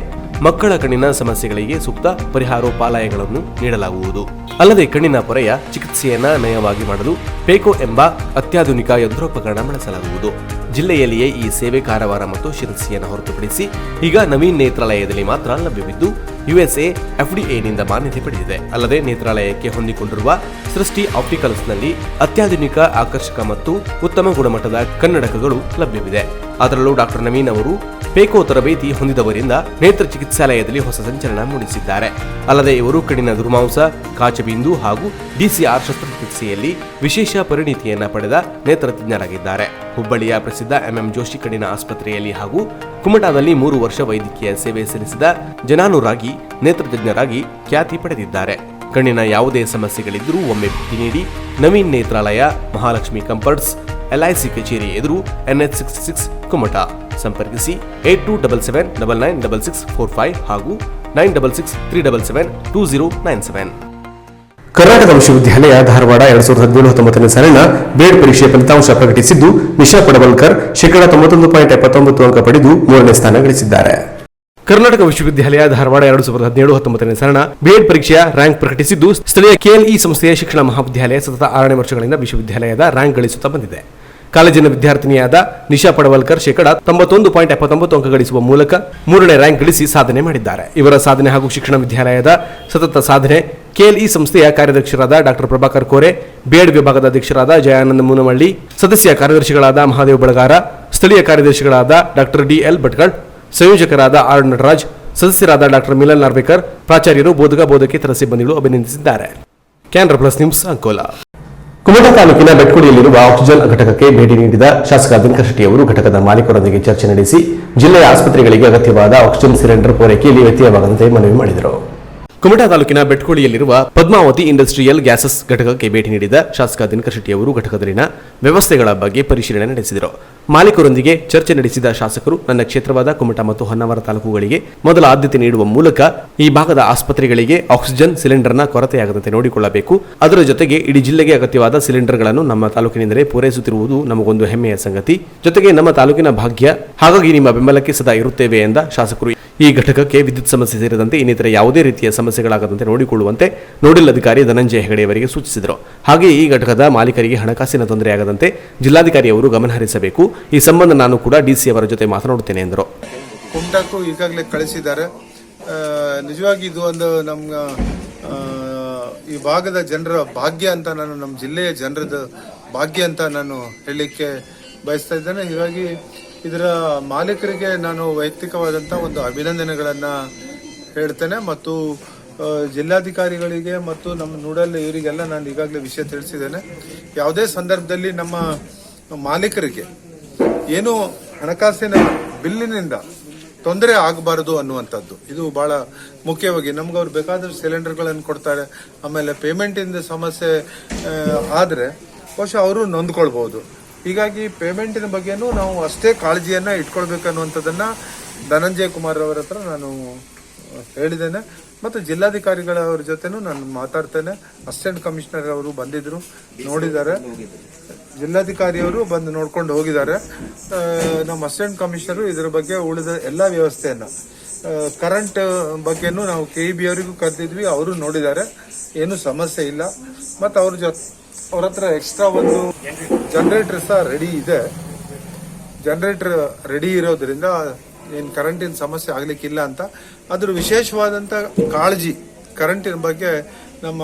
ಮಕ್ಕಳ ಕಣ್ಣಿನ ಸಮಸ್ಯೆಗಳಿಗೆ ಸೂಕ್ತ ಪರಿಹಾರೋಪಾಲಯಗಳನ್ನು ನೀಡಲಾಗುವುದು. ಅಲ್ಲದೆ ಕಣ್ಣಿನ ಪೊರೆಯ ಚಿಕಿತ್ಸೆಯನ್ನ ನಯವಾಗಿ ಮಾಡಲು ಪೇಕೋ ಎಂಬ ಅತ್ಯಾಧುನಿಕ ಯಂತ್ರೋಪಕರಣ ಬಳಸಲಾಗುವುದು. ಜಿಲ್ಲೆಯಲ್ಲಿಯೇ ಈ ಸೇವೆ ಕಾರವಾರ ಮತ್ತು ಶಿರಸಿಯನ್ನು ಹೊರತುಪಡಿಸಿ ಈಗ ನವೀನ್ ನೇತ್ರಾಲಯದಲ್ಲಿ ಮಾತ್ರ ಲಭ್ಯವಿದ್ದು USA FDA-ನಿಂದ ಮಾನ್ಯತೆ ಪಡೆದಿದೆ. ಅಲ್ಲದೆ ನೇತ್ರಾಲಯಕ್ಕೆ ಹೊಂದಿಕೊಂಡಿರುವ ಸೃಷ್ಟಿ ಆಪ್ಟಿಕಲ್ಸ್ನಲ್ಲಿ ಅತ್ಯಾಧುನಿಕ, ಆಕರ್ಷಕ ಮತ್ತು ಉತ್ತಮ ಗುಣಮಟ್ಟದ ಕನ್ನಡಕಗಳು ಲಭ್ಯವಿದೆ. ಅದರಲ್ಲೂ ಡಾಕ್ಟರ್ ನವೀನ್ ಅವರು ಪೇಕೋ ತರಬೇತಿ ಹೊಂದಿದವರಿಂದ ನೇತ್ರ ಚಿಕಿತ್ಸಾಲಯದಲ್ಲಿ ಹೊಸ ಸಂಚಲನ ಮೂಡಿಸಿದ್ದಾರೆ. ಅಲ್ಲದೆ ಇವರು ಕಣ್ಣಿನ ದುರ್ಮಾಂಸ, ಕಾಚಬಿಂದು ಹಾಗೂ DCR ಶಸ್ತ್ರಚಿಕಿತ್ಸೆಯಲ್ಲಿ ವಿಶೇಷ ಪರಿಣಿತಿಯನ್ನ ಪಡೆದ ನೇತ್ರತಜ್ಞರಾಗಿದ್ದಾರೆ. ಹುಬ್ಬಳ್ಳಿಯ ಪ್ರಸಿದ್ಧ MM ಜೋಶಿ ಕಣ್ಣಿನ ಆಸ್ಪತ್ರೆಯಲ್ಲಿ ಹಾಗೂ ಕುಮಟಾದಲ್ಲಿ 3 ವರ್ಷ ವೈದ್ಯಕೀಯ ಸೇವೆ ಸಲ್ಲಿಸಿದ ಜನಾನುರಾಗಿ ನೇತ್ರತಜ್ಞರಾಗಿ ಖ್ಯಾತಿ ಪಡೆದಿದ್ದಾರೆ. ಕಣ್ಣಿನ ಯಾವುದೇ ಸಮಸ್ಯೆಗಳಿದ್ದರೂ ಒಮ್ಮೆ ಭೇಟಿ ನೀಡಿ. ನವೀನ್ ನೇತ್ರಾಲಯ, ಮಹಾಲಕ್ಷ್ಮಿ ಕಂಫರ್ಟ್ಸ್, LIC ಕಚೇರಿ ಎದುರು, NH66 ಕುಮಟಾ. ಸಂಪರ್ಕಿಸಿ 8277996645 ಹಾಗೂ 9663772097. ಕರ್ನಾಟಕ ವಿಶ್ವವಿದ್ಯಾಲಯ ಧಾರವಾಡ 2017-19ನೇ ಸಾಲಿನ ಬೇಡ್ ಪರೀಕ್ಷೆ ಫಲಿತಾಂಶ ಪ್ರಕಟಿಸಿದ್ದು ನಿಶಾ ಪಡವಲ್ಕರ್ ಶೇಕಡಾ 91.79 ಅಂಕ ಪಡೆದು 3ನೇ ಸ್ಥಾನ ಗಳಿಸಿದ್ದಾರೆ. ಕರ್ನಾಟಕ ವಿಶ್ವವಿದ್ಯಾಲಯ ಧಾರವಾಡ 2017-19ನೇ ಸಾಲಿನ ಬಿಎಡ್ ಪರೀಕ್ಷೆಯ ರ್ಯಾಂಕ್ ಪ್ರಕಟಿಸಿದ್ದು ಸ್ಥಳೀಯ ಕೆಎಲ್ಇ ಸಂಸ್ಥೆಯ ಶಿಕ್ಷಣ ಮಹಾವಿದ್ಯಾಲಯ ಸತತ 6ನೇ ವರ್ಷಗಳಿಂದ ವಿಶ್ವವಿದ್ಯಾಲಯದ ರ್ಯಾಂಕ್ ಗಳಿಸುತ್ತಾ ಬಂದಿದೆ. ಕಾಲೇಜಿನ ವಿದ್ಯಾರ್ಥಿನಿಯಾದ ನಿಶಾ ಪಡವಲ್ಕರ್ ಶೇಕಡಾ 91.79 ಅಂಕ ಗಳಿಸುವ ಮೂಲಕ 3ನೇ ರ್ಯಾಂಕ್ ಗಳಿಸಿ ಸಾಧನೆ ಮಾಡಿದ್ದಾರೆ. ಇವರ ಸಾಧನೆ ಹಾಗೂ ಶಿಕ್ಷಣ ವಿದ್ಯಾಲಯದ ಸತತ ಸಾಧನೆ ಕೆಎಲ್ಇ ಸಂಸ್ಥೆಯ ಕಾರ್ಯಾಧ್ಯಕ್ಷರಾದ ಡಾಕ್ಟರ್ ಪ್ರಭಾಕರ್ ಕೋರೆ, ಬಿಎಡ್ ವಿಭಾಗದ ಅಧ್ಯಕ್ಷರಾದ ಜಯಾನಂದ ಮುನವಳ್ಳಿ, ಸದಸ್ಯ ಕಾರ್ಯದರ್ಶಿಗಳಾದ ಮಹಾದೇವ ಬಳಗಾರ, ಸ್ಥಳೀಯ ಕಾರ್ಯದರ್ಶಿಗಳಾದ ಡಾಕ್ಟರ್ ಡಿಎಲ್ ಭಟ್ಕಳ್, ಸಂಯೋಜಕರಾದ ಆರ್ ನಟರಾಜ್, ಸದಸ್ಯರಾದ ಡಾಕ್ಟರ್ ಮಿಲನ್ ನಾರ್ವೇಕರ್, ಪ್ರಾಚಾರ್ಯರು, ಬೋಧಕೇತರ ಸಿಬ್ಬಂದಿಗಳು ಅಭಿನಂದಿಸಿದ್ದಾರೆ. Canara plus news Ankola. ಕುಮಟಾ ತಾಲೂಕಿನ ಬೆಟ್ಕುಡಿಯಲ್ಲಿರುವ ಆಕ್ಸಿಜನ್ ಘಟಕಕ್ಕೆ ಭೇಟಿ ನೀಡಿದ ಶಾಸಕ ದಿನಕರ್ ಶೆಟ್ಟಿ ಅವರು ಘಟಕದ ಮಾಲೀಕರೊಂದಿಗೆ ಚರ್ಚೆ ನಡೆಸಿ ಜಿಲ್ಲೆಯ ಆಸ್ಪತ್ರೆಗಳಿಗೆ ಅಗತ್ಯವಾದ ಆಕ್ಸಿಜನ್ ಸಿಲಿಂಡರ್ ಪೂರೈಕೆಯಲ್ಲಿ ವ್ಯತ್ಯಯವಾಗದಂತೆ ಮನವಿ ಮಾಡಿದರು. ಕುಮಟಾ ತಾಲೂಕಿನ ಬೆಟ್ಕುಳಿಯಲ್ಲಿರುವ ಪದ್ಮಾವತಿ ಇಂಡಸ್ಟ್ರಿಯಲ್ ಗ್ಯಾಸಸ್ ಘಟಕಕ್ಕೆ ಭೇಟಿ ನೀಡಿದ ಶಾಸಕ ದಿನಕರ್ ಶೆಟ್ಟಿ ಅವರು ಘಟಕದಲ್ಲಿನ ವ್ಯವಸ್ಥೆಗಳ ಬಗ್ಗೆ ಪರಿಶೀಲನೆ ನಡೆಸಿದರು. ಮಾಲೀಕರೊಂದಿಗೆ ಚರ್ಚೆ ನಡೆಸಿದ ಶಾಸಕರು ನನ್ನ ಕ್ಷೇತ್ರವಾದ ಕುಮಟಾ ಮತ್ತು ಹೊನ್ನಾವರ ತಾಲೂಕುಗಳಿಗೆ ಮೊದಲ ಆದ್ಯತೆ ನೀಡುವ ಮೂಲಕ ಈ ಭಾಗದ ಆಸ್ಪತ್ರೆಗಳಿಗೆ ಆಕ್ಸಿಜನ್ ಸಿಲಿಂಡರ್ನ ಕೊರತೆಯಾಗದಂತೆ ನೋಡಿಕೊಳ್ಳಬೇಕು. ಅದರ ಜೊತೆಗೆ ಇಡೀ ಜಿಲ್ಲೆಗೆ ಅಗತ್ಯವಾದ ಸಿಲಿಂಡರ್ಗಳನ್ನು ನಮ್ಮ ತಾಲೂಕಿನಿಂದಲೇ ಪೂರೈಸುತ್ತಿರುವುದು ನಮಗೊಂದು ಹೆಮ್ಮೆಯ ಸಂಗತಿ. ಜೊತೆಗೆ ನಮ್ಮ ತಾಲೂಕಿನ ಭಾಗ್ಯ, ಹಾಗಾಗಿ ನಿಮ್ಮ ಬೆಂಬಲಕ್ಕೆ ಸದಾ ಇರುತ್ತೇವೆ ಎಂದ ಶಾಸಕರು ಈ ಘಟಕಕ್ಕೆ ವಿದ್ಯುತ್ ಸಮಸ್ಯೆ ಸೇರಿದಂತೆ ಇನ್ನಿತರ ಯಾವುದೇ ರೀತಿಯ ಸಮಸ್ಯೆಗಳಾಗದಂತೆ ನೋಡಿಕೊಳ್ಳುವಂತೆ ನೋಡಲ್ ಅಧಿಕಾರಿ ಧನಂಜಯ ಹೆಗಡೆಯವರಿಗೆ ಸೂಚಿಸಿದರು. ಹಾಗೆಯೇ ಈ ಘಟಕದ ಮಾಲೀಕರಿಗೆ ಹಣಕಾಸಿನ ತೊಂದರೆಯಾಗದಂತೆ ಜಿಲ್ಲಾಧಿಕಾರಿ ಅವರು ಗಮನ ಹರಿಸಬೇಕು. ಈ ಸಂಬಂಧ ನಾನು ಕೂಡ ಡಿಸಿ ಅವರ ಜೊತೆ ಮಾತನಾಡುತ್ತೇನೆ ಎಂದರು. ಕುಮಟಾಕ್ಕೂ ಈಗಾಗಲೇ ಕಳಿಸಿದ್ದಾರೆ. ನಿಜವಾಗಿ ಇದು ಒಂದು ನಮ್ಮ ಈ ಭಾಗದ ಜನರ ಭಾಗ್ಯ ಅಂತ ನಾನು, ನಮ್ಮ ಜಿಲ್ಲೆಯ ಜನರದ ಭಾಗ್ಯ ಅಂತ ನಾನು ಹೇಳಲಿಕ್ಕೆ ಬಯಸ್ತಾ ಇದ್ದೇನೆ. ಹೀಗಾಗಿ ಇದರ ಮಾಲೀಕರಿಗೆ ನಾನು ವೈಯಕ್ತಿಕವಾದಂಥ ಒಂದು ಅಭಿನಂದನೆಗಳನ್ನು ಹೇಳ್ತೇನೆ ಮತ್ತು ಜಿಲ್ಲಾಧಿಕಾರಿಗಳಿಗೆ ಮತ್ತು ನಮ್ಮ ನೋಡಲ್ ಇವರಿಗೆಲ್ಲ ನಾನು ಈಗಾಗಲೇ ವಿಷಯ ತಿಳಿಸಿದ್ದೇನೆ. ಯಾವುದೇ ಸಂದರ್ಭದಲ್ಲಿ ನಮ್ಮ ಮಾಲೀಕರಿಗೆ ಏನು ಹಣಕಾಸಿನ ಬಿಲ್ಲಿನಿಂದ ತೊಂದರೆ ಆಗಬಾರದು ಅನ್ನುವಂಥದ್ದು ಇದು ಬಹಳ ಮುಖ್ಯವಾಗಿ. ನಮ್ಗೆ ಅವ್ರು ಬೇಕಾದಷ್ಟು ಸಿಲಿಂಡರ್ಗಳನ್ನು ಕೊಡ್ತಾರೆ, ಆಮೇಲೆ ಪೇಮೆಂಟಿಂದ ಸಮಸ್ಯೆ ಆದರೆ ಬಹುಶಃ ಅವರು ನೊಂದ್ಕೊಳ್ಬಹುದು. ಹೀಗಾಗಿ ಪೇಮೆಂಟಿನ ಬಗ್ಗೆನೂ ನಾವು ಅಷ್ಟೇ ಕಾಳಜಿಯನ್ನು ಇಟ್ಕೊಳ್ಬೇಕನ್ನುವಂಥದ್ದನ್ನು ಧನಂಜಯ ಕುಮಾರ್ ಅವರ ಹತ್ರ ನಾನು ಹೇಳಿದ್ದೇನೆ ಮತ್ತು ಜಿಲ್ಲಾಧಿಕಾರಿಗಳವರ ಜೊತೆನೂ ನಾನು ಮಾತಾಡ್ತೇನೆ. ಅಸಿಸ್ಟೆಂಟ್ ಕಮಿಷನರ್ ಅವರು ಬಂದಿದ್ರು, ನೋಡಿದ್ದಾರೆ. ಜಿಲ್ಲಾಧಿಕಾರಿಯವರು ಬಂದು ನೋಡ್ಕೊಂಡು ಹೋಗಿದ್ದಾರೆ. ನಮ್ಮ ಅಸಿಸ್ಟೆಂಟ್ ಕಮಿಷನರು ಇದರ ಬಗ್ಗೆ ಉಳಿದ ಎಲ್ಲ ವ್ಯವಸ್ಥೆಯನ್ನು, ಕರೆಂಟ್ ಬಗ್ಗೆನೂ ನಾವು KEB ಅವರಿಗೂ ಕರೆದಿದ್ವಿ, ಅವರು ನೋಡಿದ್ದಾರೆ, ಏನು ಸಮಸ್ಯೆ ಇಲ್ಲ. ಮತ್ತು ಅವ್ರ ಹತ್ರ ಎಕ್ಸ್ಟ್ರಾ ಒಂದು ಜನರೇಟರ್ ಸಹ ರೆಡಿ ಇದೆ. ಜನರೇಟರ್ ರೆಡಿ ಇರೋದ್ರಿಂದ ಏನು ಕರೆಂಟಿನ ಸಮಸ್ಯೆ ಆಗ್ಲಿಕ್ಕಿಲ್ಲ ಅಂತ. ಅದ್ರ ವಿಶೇಷವಾದಂಥ ಕಾಳಜಿ ಕರೆಂಟಿನ ಬಗ್ಗೆ ನಮ್ಮ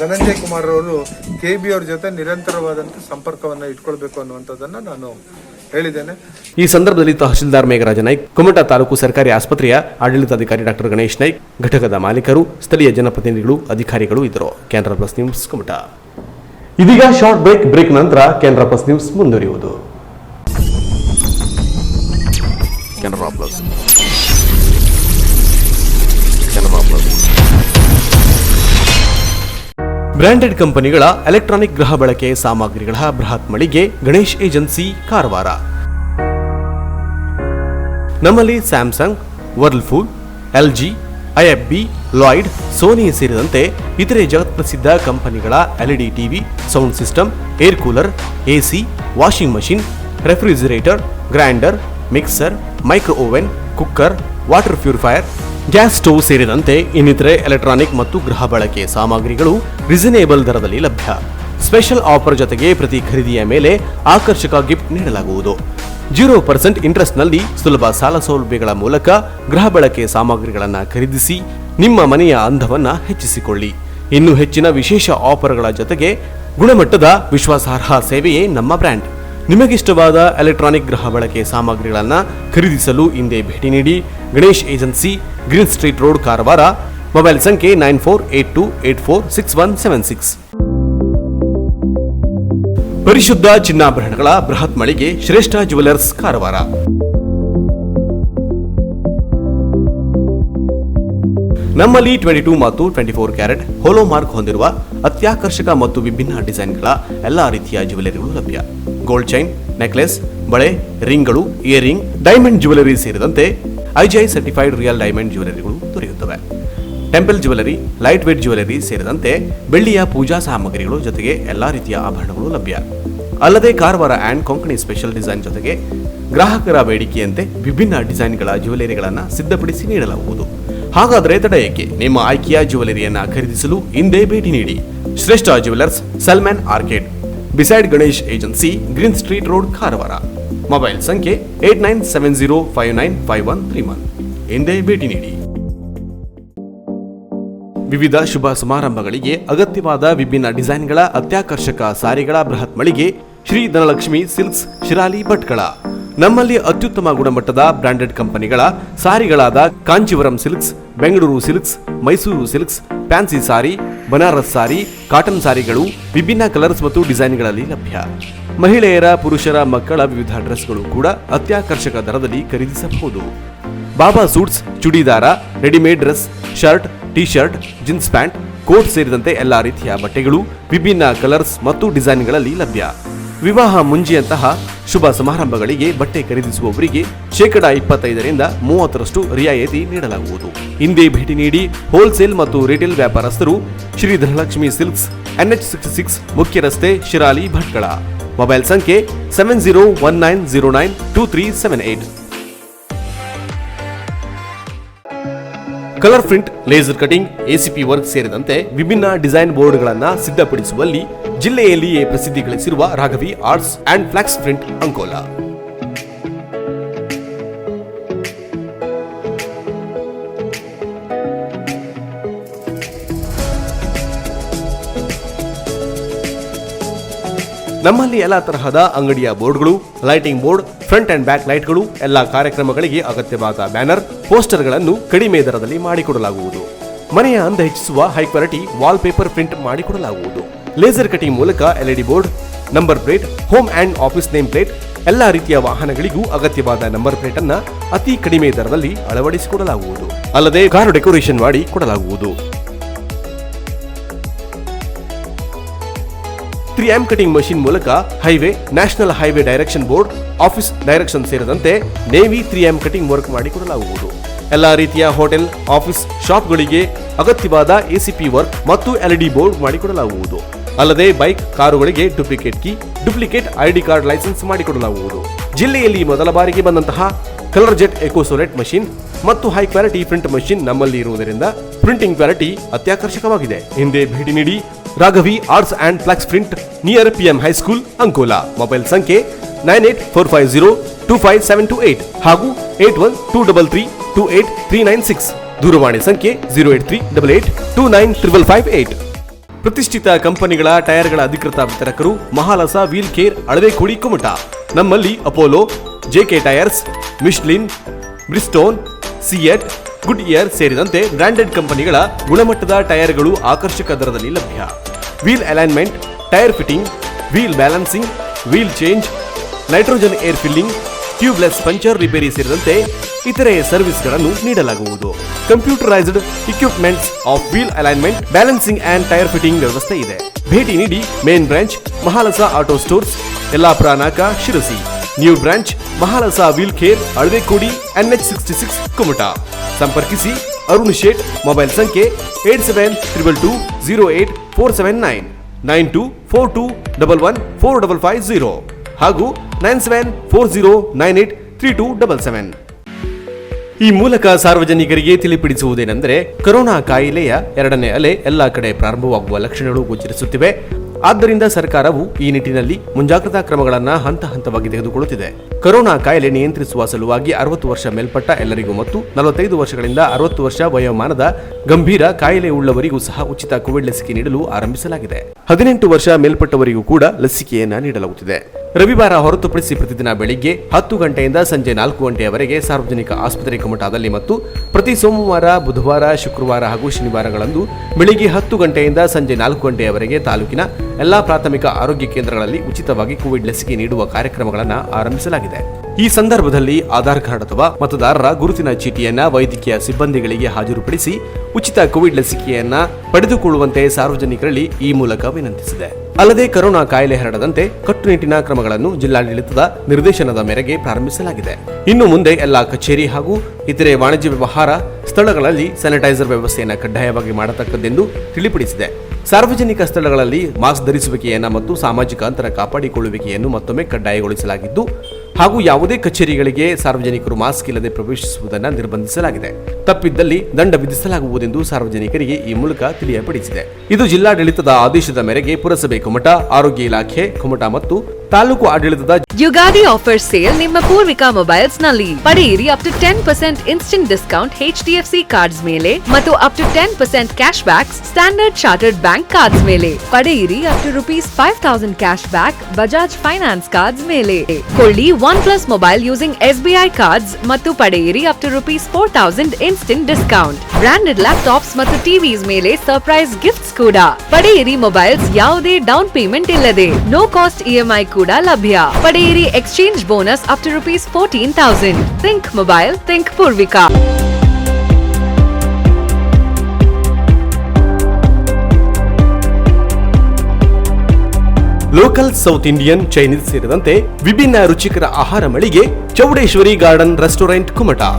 ಧನಂಜಯ ಕುಮಾರ್ ಅವರು KEB ಅವ್ರ ಜೊತೆ ನಿರಂತರವಾದಂಥ ಸಂಪರ್ಕವನ್ನು ಇಟ್ಕೊಳ್ಬೇಕು ಅನ್ನುವಂಥದ್ದನ್ನು ನಾನು ಹೇಳಿದ್ದೇನೆ. ಈ ಸಂದರ್ಭದಲ್ಲಿ ತಹಶೀಲ್ದಾರ್ ಮೇಘರಾಜ ನಾಯ್ಕ್, ಕುಮಟಾ ತಾಲೂಕು ಸರ್ಕಾರಿ ಆಸ್ಪತ್ರೆಯ ಆಡಳಿತಾಧಿಕಾರಿ ಡಾಕ್ಟರ್ ಗಣೇಶ್ ನಾಯ್ಕ್, ಘಟಕದ ಮಾಲೀಕರು, ಸ್ಥಳೀಯ ಜನಪ್ರತಿನಿಧಿಗಳು, ಅಧಿಕಾರಿಗಳು ಇದ್ದರು. Canara plus news Kumta. ಇದೀಗ ಶಾರ್ಟ್ ಬ್ರೇಕ್ ನಂತರ ಕ್ಯಾನ್ರಾ ಪ್ಲಸ್ ನ್ಯೂಸ್ ಮುಂದುವರಿಯುವುದು. ಕ್ಯಾನ್ರಾ ಪ್ಲಸ್ ಬ್ರಾಂಡೆಡ್ ಕಂಪನಿಗಳ ಎಲೆಕ್ಟ್ರಾನಿಕ್ ಗೃಹ ಬಳಕೆ ಸಾಮಗ್ರಿಗಳ ಬೃಹತ್ ಮಳಿಗೆ ಗಣೇಶ್ ಏಜೆನ್ಸಿ ಕಾರವಾರ. ನಮ್ಮಲ್ಲಿ Samsung, Whirlpool, LG, IFB, Lloyd, Sony ಸೇರಿದಂತೆ ಇತರೆ ಜಗತ್ಪ್ರಸಿದ್ಧ ಕಂಪನಿಗಳ LED TV, sound system, air cooler, AC, washing machine, refrigerator, grinder, mixer, micro oven, cooker, water purifier, gas stove ಸೇರಿದಂತೆ ಇನ್ನಿತರೆ ಎಲೆಕ್ಟ್ರಾನಿಕ್ ಮತ್ತು ಗೃಹ ಬಳಕೆ ಸಾಮಗ್ರಿಗಳು ರೀಸನೇಬಲ್ ದರದಲ್ಲಿ ಲಭ್ಯ. ಸ್ಪೆಷಲ್ ಆಫರ್ ಜೊತೆಗೆ ಪ್ರತಿ ಖರೀದಿಯ ಮೇಲೆ ಆಕರ್ಷಕ ಗಿಫ್ಟ್ ನೀಡಲಾಗುವುದು. 0% ಇಂಟ್ರೆಸ್ಟ್ನಲ್ಲಿ ಸುಲಭ ಸಾಲ ಸೌಲಭ್ಯಗಳ ಮೂಲಕ ಗೃಹ ಬಳಕೆ ಸಾಮಗ್ರಿಗಳನ್ನು ಖರೀದಿಸಿ ನಿಮ್ಮ ಮನೆಯ ಅಂದವನ್ನು ಹೆಚ್ಚಿಸಿಕೊಳ್ಳಿ. ಇನ್ನು ಹೆಚ್ಚಿನ ವಿಶೇಷ ಆಫರ್ಗಳ ಜೊತೆಗೆ ಗುಣಮಟ್ಟದ ವಿಶ್ವಾಸಾರ್ಹ ಸೇವೆಯೇ ನಮ್ಮ ಬ್ರ್ಯಾಂಡ್. ನಿಮಗಿಷ್ಟವಾದ ಎಲೆಕ್ಟ್ರಾನಿಕ್ ಗೃಹ ಬಳಕೆ ಸಾಮಗ್ರಿಗಳನ್ನು ಖರೀದಿಸಲು ಹಿಂದೆ ಭೇಟಿ ನೀಡಿ. Ganesh agency, green street road, Karwar. Mobile ಸಂಖ್ಯೆ 9482846176. ಪರಿಶುದ್ಧ ಚಿನ್ನಾಭರಣಗಳ ಬೃಹತ್ ಮಳಿಗೆ ಶ್ರೇಷ್ಠ ಜುವೆಲರ್ಸ್, ಕಾರವಾರ. ನಮ್ಮಲ್ಲಿ 22 ಮತ್ತು 24 ಕ್ಯಾರೆಟ್ ಹೋಲೋ ಮಾರ್ಕ್ ಹೊಂದಿರುವ ಅತ್ಯಾಕರ್ಷಕ ಮತ್ತು ವಿಭಿನ್ನ ಡಿಸೈನ್ಗಳ ಎಲ್ಲಾ ರೀತಿಯ ಜ್ಯುವೆಲರಿಗಳು ಲಭ್ಯ. ಗೋಲ್ಡ್ ಚೈನ್, ನೆಕ್ಲೆಸ್, ಬಳೆ, ರಿಂಗ್ಗಳು, ಇಯರಿಂಗ್, ಡೈಮಂಡ್ ಜ್ಯುವೆಲರಿ ಸೇರಿದಂತೆ IGI ಸರ್ಟಿಫೈಡ್ ರಿಯಲ್ ಡೈಮಂಡ್ ಜ್ಯುವೆಲರಿಗಳು ದೊರೆಯುತ್ತವೆ. Temple jewellery, light weight jewellery ಸೇರಿದಂತೆ ಬೆಳ್ಳಿಯ ಪೂಜಾ ಸಾಮಗ್ರಿಗಳು ಜೊತೆಗೆ ಎಲ್ಲಾ ರೀತಿಯ ಆಭರಣಗಳು ಲಭ್ಯ. ಅಲ್ಲದೆ Karwar and Konkani special design ಜೊತೆಗೆ ಗ್ರಾಹಕರ ಬೇಡಿಕೆಯಂತೆ ವಿಭಿನ್ನ ಡಿಸೈನ್ಗಳ ಜ್ಯುವೆಲರಿಗಳನ್ನು ಸಿದ್ಧಪಡಿಸಿ ನೀಡಲಾಗುವುದು. ಹಾಗಾದರೆ ತಡ ಏಕೆ? ನಿಮ್ಮ ಆಯ್ಕೆಯ ಜ್ಯುವೆಲರಿಯನ್ನ ಖರೀದಿಸಲು ಹಿಂದೆ ಭೇಟಿ ನೀಡಿ. ಶ್ರೇಷ್ಠ jewellers, Salman arcade, beside Ganesh agency, green street road, Karwar. Mobile ಸಂಖ್ಯೆ 8970595131. ಹಿಂದೆ ಭೇಟಿ ನೀಡಿ. ವಿವಿಧ ಶುಭ ಸಮಾರಂಭಗಳಿಗೆ ಅಗತ್ಯವಾದ ವಿಭಿನ್ನ ಡಿಸೈನ್ಗಳ ಅತ್ಯಾಕರ್ಷಕ ಸಾರಿಗಳ ಬೃಹತ್ ಮಳಿಗೆ ಶ್ರೀ ಧನಲಕ್ಷ್ಮಿ ಸಿಲ್ಕ್ಸ್, ಶಿರಾಲಿ, ಭಟ್ಕಳ. ನಮ್ಮಲ್ಲಿ ಅತ್ಯುತ್ತಮ ಗುಣಮಟ್ಟದ ಬ್ರಾಂಡೆಡ್ ಕಂಪನಿಗಳ ಸಾರಿಗಳಾದ Kanchivaram silks, Bengaluru silks, Mysuru silks, fancy sari, Banaras sari, cotton ಸಾರಿಗಳು ವಿಭಿನ್ನ ಕಲರ್ಸ್ ಮತ್ತು ಡಿಸೈನ್ಗಳಲ್ಲಿ ಲಭ್ಯ. ಮಹಿಳೆಯರ, ಪುರುಷರ, ಮಕ್ಕಳ ವಿವಿಧ ಡ್ರೆಸ್ಗಳು ಕೂಡ ಅತ್ಯಾಕರ್ಷಕ ದರದಲ್ಲಿ ಖರೀದಿಸಬಹುದು. ಬಾಬಾ suits, churidar, readymade dress, shirt, T shirt, jeans pant, coat ಸೇರಿದಂತೆ ಎಲ್ಲಾ ರೀತಿಯ ಬಟ್ಟೆಗಳು ವಿಭಿನ್ನ ಕಲರ್ಸ್ ಮತ್ತು ಡಿಸೈನ್ಗಳಲ್ಲಿ ಲಭ್ಯ. ವಿವಾಹ ಮುಂಜಿಯಂತಹ ಶುಭ ಸಮಾರಂಭಗಳಿಗೆ ಬಟ್ಟೆ ಖರೀದಿಸುವವರಿಗೆ 25% 30% ರಿಯಾಯಿತಿ ನೀಡಲಾಗುವುದು. ಹಿಂದೆ ಭೇಟಿ ನೀಡಿ. ಹೋಲ್ಸೇಲ್ ಮತ್ತು ರಿಟೇಲ್ ವ್ಯಾಪಾರಸ್ಥರು ಶ್ರೀ ಧನಲಕ್ಷ್ಮಿ ಸಿಲ್ಕ್ಸ್, NH66 ಮುಖ್ಯ ರಸ್ತೆ, ಶಿರಾಲಿ, ಭಟ್ಕಳ. ಮೊಬೈಲ್ ಸಂಖ್ಯೆ 7019092378. Colour print, laser cutting, ACP work ಸೇರಿದಂತೆ ವಿಭಿನ್ನ ಡಿಸೈನ್ ಬೋರ್ಡ್ಗಳನ್ನು ಸಿದ್ಧಪಡಿಸುವಲ್ಲಿ ಜಿಲ್ಲೆಯಲ್ಲಿಯೇ ಪ್ರಸಿದ್ಧಿ ಗಳಿಸಿರುವ Raghavi arts and flex print, Ankola. ನಮ್ಮಲ್ಲಿ ಎಲ್ಲ ತರಹದ ಅಂಗಡಿಯ ಬೋರ್ಡ್ಗಳು, lighting board, front and back ಲೈಟ್ಗಳು, ಎಲ್ಲ ಕಾರ್ಯಕ್ರಮಗಳಿಗೆ ಅಗತ್ಯವಾದ ಬ್ಯಾನರ್, ಪೋಸ್ಟರ್ಗಳನ್ನು ಕಡಿಮೆ ದರದಲ್ಲಿ ಮಾಡಿಕೊಡಲಾಗುವುದು. ಮನೆಯ ಅಂದ ಹೆಚ್ಚಿಸುವ high quality wall paper print ಮಾಡಿಕೊಡಲಾಗುವುದು. ಲೇಸರ್ ಕಟಿಂಗ್ ಮೂಲಕ LED board, number plate, home and office name plate, ಎಲ್ಲಾ ರೀತಿಯ ವಾಹನಗಳಿಗೂ ಅಗತ್ಯವಾದ ನಂಬರ್ ಪ್ಲೇಟ್ ಅನ್ನ ಅತಿ ಕಡಿಮೆ ದರದಲ್ಲಿ ಅಳವಡಿಸಿಕೊಡಲಾಗುವುದು. ಅಲ್ಲದೆ ಕಾರು ಡೆಕೋರೇಷನ್ ಮಾಡಿ ಕೊಡಲಾಗುವುದು. 3M ಕಟಿಂಗ್ ಮಷಿನ್ ಮೂಲಕ highway, national highway direction board, office direction ಸೇರಿದಂತೆ ನೇವಿ 3M ಕಟಿಂಗ್ ವರ್ಕ್ ಮಾಡಿಕೊಡಲಾಗುವುದು. ಎಲ್ಲಾ ರೀತಿಯ ಹೋಟೆಲ್, ಆಫೀಸ್, ಶಾಪ್ಗಳಿಗೆ ಅಗತ್ಯವಾದ ACP ವರ್ಕ್ ಮತ್ತು LED ಬೋರ್ಡ್ ಮಾಡಿಕೊಡಲಾಗುವುದು. ಅಲ್ಲದೆ ಬೈಕ್, ಕಾರುಗಳಿಗೆ duplicate key, duplicate ID card licence ಮಾಡಿಕೊಡಲಾಗುವುದು. ಜಿಲ್ಲೆಯಲ್ಲಿ ಮೊದಲ ಬಾರಿಗೆ ಬಂದಂತಹ ಕಲರ್ ಜೆಟ್ ಎಕೋಸೋಲೆಟ್ ಮಷಿನ್ ಮತ್ತು ಹೈ ಕ್ವಾಲಿಟಿ ಪ್ರಿಂಟ್ ಮಷಿನ್ ನಮ್ಮಲ್ಲಿ ಇರುವುದರಿಂದ ಪ್ರಿಂಟಿಂಗ್ ಕ್ವಾಲಿಟಿ ಅತ್ಯಾಕರ್ಷಕವಾಗಿದೆ. ಹಿಂದೆ ಭೇಟಿ ನೀಡಿ. Raghavi arts and flex print, near PM high school, Ankola. Mobile ಸಂಖ್ಯೆ 9845025728 ಹಾಗೂ 8123328396. ದೂರವಾಣಿ ಸಂಖ್ಯೆ 08388295558. ಪ್ರತಿಷ್ಠಿತ ಕಂಪನಿಗಳ ಟೈರ್ಗಳ ಅಧಿಕೃತ ವಿತರಕರು ಮಹಾಲಸ ವೀಲ್ ಕೇರ್, ಅಳವೆಕೋಡಿ, ಕುಮಟಾ. ನಮ್ಮಲ್ಲಿ Apollo, JK tyres, Michelin, Bridgestone, CEAT, Goodyear ಸೇರಿದಂತೆ ಬ್ರಾಂಡೆಡ್ ಕಂಪನಿಗಳ ಗುಣಮಟ್ಟದ ಟೈರ್ಗಳು ಆಕರ್ಷಕ ದರದಲ್ಲಿ ಲಭ್ಯ. Wheel alignment, tyre fitting, wheel balancing, wheel change, nitrogen air filling, tubeless puncture repair ಸೇರಿದಂತೆ ಇತರೆ ಸರ್ವಿಸ್ಗಳನ್ನು ನೀಡಲಾಗುವುದು. Computerised equipments of wheel alignment, balancing and tyre fitting ವ್ಯವಸ್ಥೆ ಇದೆ. ಭೇಟಿ ನೀಡಿ. Main branch Mahalasa auto stores, Yellapur ನಾಕ, Sirsi. New branch Mahalasa wheel care, Alavekodi, NH66, Kumta. ಸಂಪರ್ಕಿಸಿ ಅರುಣ್ ಶೇಟ್. ಮೊಬೈಲ್ ಸಂಖ್ಯೆ 8722208479 9242114550 ಹಾಗೂ 9740983277. ಈ ಮೂಲಕ ಸಾರ್ವಜನಿಕರಿಗೆ ತಿಳಿಪಡಿಸುವುದೇನೆಂದರೆ, ಕೊರೋನಾ ಕಾಯಿಲೆಯ 2ನೇ ಅಲೆ ಎಲ್ಲಾ ಕಡೆ ಪ್ರಾರಂಭವಾಗುವ ಲಕ್ಷಣಗಳು ಗೋಚರಿಸುತ್ತಿವೆ. ಆದ್ದರಿಂದ ಸರ್ಕಾರವು ಈ ನಿಟ್ಟಿನಲ್ಲಿ ಮುಂಜಾಗ್ರತಾ ಕ್ರಮಗಳನ್ನು ಹಂತ ಹಂತವಾಗಿ ತೆಗೆದುಕೊಳ್ಳುತ್ತಿದೆ. ಕೊರೋನಾ ಕಾಯಿಲೆ ನಿಯಂತ್ರಿಸುವ ಸಲುವಾಗಿ 60 ವರ್ಷ ಮೇಲ್ಪಟ್ಟ ಎಲ್ಲರಿಗೂ ಮತ್ತು 45 ವರ್ಷಗಳಿಂದ 60 ವರ್ಷ ವಯೋಮಾನದ ಗಂಭೀರ ಕಾಯಿಲೆ ಉಳ್ಳವರಿಗೂ ಸಹ ಉಚಿತ ಕೋವಿಡ್ ಲಸಿಕೆ ನೀಡಲು ಆರಂಭಿಸಲಾಗಿದೆ. 18 ವರ್ಷ ಮೇಲ್ಪಟ್ಟವರಿಗೂ ಕೂಡ ಲಸಿಕೆಯನ್ನ ನೀಡಲಾಗುತ್ತಿದೆ. ರವಿವಾರ ಹೊರತುಪಡಿಸಿ ಪ್ರತಿದಿನ ಬೆಳಿಗ್ಗೆ 10 ಗಂಟೆಯಿಂದ ಸಂಜೆ 4 ಗಂಟೆಯವರೆಗೆ ಸಾರ್ವಜನಿಕ ಆಸ್ಪತ್ರೆ ಕುಮಟಾದಲ್ಲಿ ಮತ್ತು ಪ್ರತಿ ಸೋಮವಾರ, ಬುಧವಾರ, ಶುಕ್ರವಾರ ಹಾಗೂ ಶನಿವಾರಗಳಂದು ಬೆಳಿಗ್ಗೆ 10 ಗಂಟೆಯಿಂದ ಸಂಜೆ 4 ಗಂಟೆಯವರೆಗೆ ತಾಲೂಕಿನ ಎಲ್ಲಾ ಪ್ರಾಥಮಿಕ ಆರೋಗ್ಯ ಕೇಂದ್ರಗಳಲ್ಲಿ ಉಚಿತವಾಗಿ ಕೋವಿಡ್ ಲಸಿಕೆ ನೀಡುವ ಕಾರ್ಯಕ್ರಮಗಳನ್ನು ಆರಂಭಿಸಲಾಗಿದೆ. ಈ ಸಂದರ್ಭದಲ್ಲಿ ಆಧಾರ್ ಕಾರ್ಡ್ ಅಥವಾ ಮತದಾರರ ಗುರುತಿನ ಚೀಟಿಯನ್ನ ವೈದ್ಯಕೀಯ ಸಿಬ್ಬಂದಿಗಳಿಗೆ ಹಾಜರುಪಡಿಸಿ ಉಚಿತ ಕೋವಿಡ್ ಲಸಿಕೆಯನ್ನ ಪಡೆದುಕೊಳ್ಳುವಂತೆ ಸಾರ್ವಜನಿಕರಲ್ಲಿ ಈ ಮೂಲಕ ವಿನಂತಿಸಿದೆ. ಅಲ್ಲದೆ ಕೊರೋನಾ ಕಾಯಿಲೆ ಹರಡದಂತೆ ಕಟ್ಟುನಿಟ್ಟಿನ ಕ್ರಮಗಳನ್ನು ಜಿಲ್ಲಾಡಳಿತದ ನಿರ್ದೇಶನದ ಮೇರೆಗೆ ಪ್ರಾರಂಭಿಸಲಾಗಿದೆ. ಇನ್ನು ಮುಂದೆ ಎಲ್ಲಾ ಕಚೇರಿ ಹಾಗೂ ಇತರೆ ವಾಣಿಜ್ಯ ವ್ಯವಹಾರ ಸ್ಥಳಗಳಲ್ಲಿ ಸ್ಯಾನಿಟೈಸರ್ ವ್ಯವಸ್ಥೆಯನ್ನು ಕಡ್ಡಾಯವಾಗಿ ಮಾಡತಕ್ಕದ್ದೆಂದು ತಿಳಿಪಡಿಸಿದೆ. ಸಾರ್ವಜನಿಕ ಸ್ಥಳಗಳಲ್ಲಿ ಮಾಸ್ಕ್ ಧರಿಸುವಿಕೆಯನ್ನು ಮತ್ತು ಸಾಮಾಜಿಕ ಅಂತರ ಕಾಪಾಡಿಕೊಳ್ಳುವಿಕೆಯನ್ನು ಮತ್ತೊಮ್ಮೆ ಕಡ್ಡಾಯಗೊಳಿಸಲಾಗಿದ್ದು ಹಾಗೂ ಯಾವುದೇ ಕಚೇರಿಗಳಿಗೆ ಸಾರ್ವಜನಿಕರು ಮಾಸ್ಕ್ ಇಲ್ಲದೆ ಪ್ರವೇಶಿಸುವುದನ್ನು ನಿರ್ಬಂಧಿಸಲಾಗಿದೆ. ತಪ್ಪಿದ್ದಲ್ಲಿ ದಂಡ ವಿಧಿಸಲಾಗುವುದೆಂದು ಸಾರ್ವಜನಿಕರಿಗೆ ಈ ಮೂಲಕ ತಿಳಿಯಪಡಿಸಿದೆ. ಇದು ಜಿಲ್ಲಾಡಳಿತದ ಆದೇಶದ ಮೇರೆಗೆ ಪುರಸಭೆ ಕುಮಟಾ, ಆರೋಗ್ಯ ಇಲಾಖೆ ಕುಮಟಾ ಮತ್ತು ತಾಲೂಕು ಆಡಳಿತದ ಯುಗಾದಿ ಆಫರ್ ಸೇಲ್ ನಿಮ್ಮ ಪೂರ್ವಿಕಾ ಮೊಬೈಲ್ಸ್ ನಲ್ಲಿ ಪಡೆಯಿರಿ up to 10% instant discount HDFC cards ಮೇಲೆ ಮತ್ತು up to 10% cash back Standard Chartered bank cards ಮೇಲೆ. ಪಡೆಯಿರಿ up to ₹5,000 cash back Bajaj finance cards ಮೇಲೆ. ಕೊಳ್ಳಿ OnePlus mobile using SBI cards ಮತ್ತು ಪಡೆಯಿರಿ up to ₹4,000 instant discount. Branded laptops ಮತ್ತು TVs ಮೇಲೆ ಸರ್ಪ್ರೈಸ್ ಗಿಫ್ಟ್ಸ್ ಕೂಡ. ಪಡೆಯಿರಿ ಮೊಬೈಲ್ಸ್ ಯಾವುದೇ ಡೌನ್ ಪೇಮೆಂಟ್ ಇಲ್ಲದೆ. ನೋ ಕಾಸ್ಟ್ EMI ಕೂಡ ಲಭ್ಯ. ಪಡೆಯಿರಿ exchange bonus up to ₹14,000. Think mobile, think Poorvika. Local south Indian, Chinese ಸೇರಿದಂತೆ ವಿಭಿನ್ನ ರುಚಿಕರ ಆಹಾರ ಮಳಿಗೆ ಚೌಡೇಶ್ವರಿ ಗಾರ್ಡನ್ ರೆಸ್ಟೋರೆಂಟ್ ಕುಮಟಾ.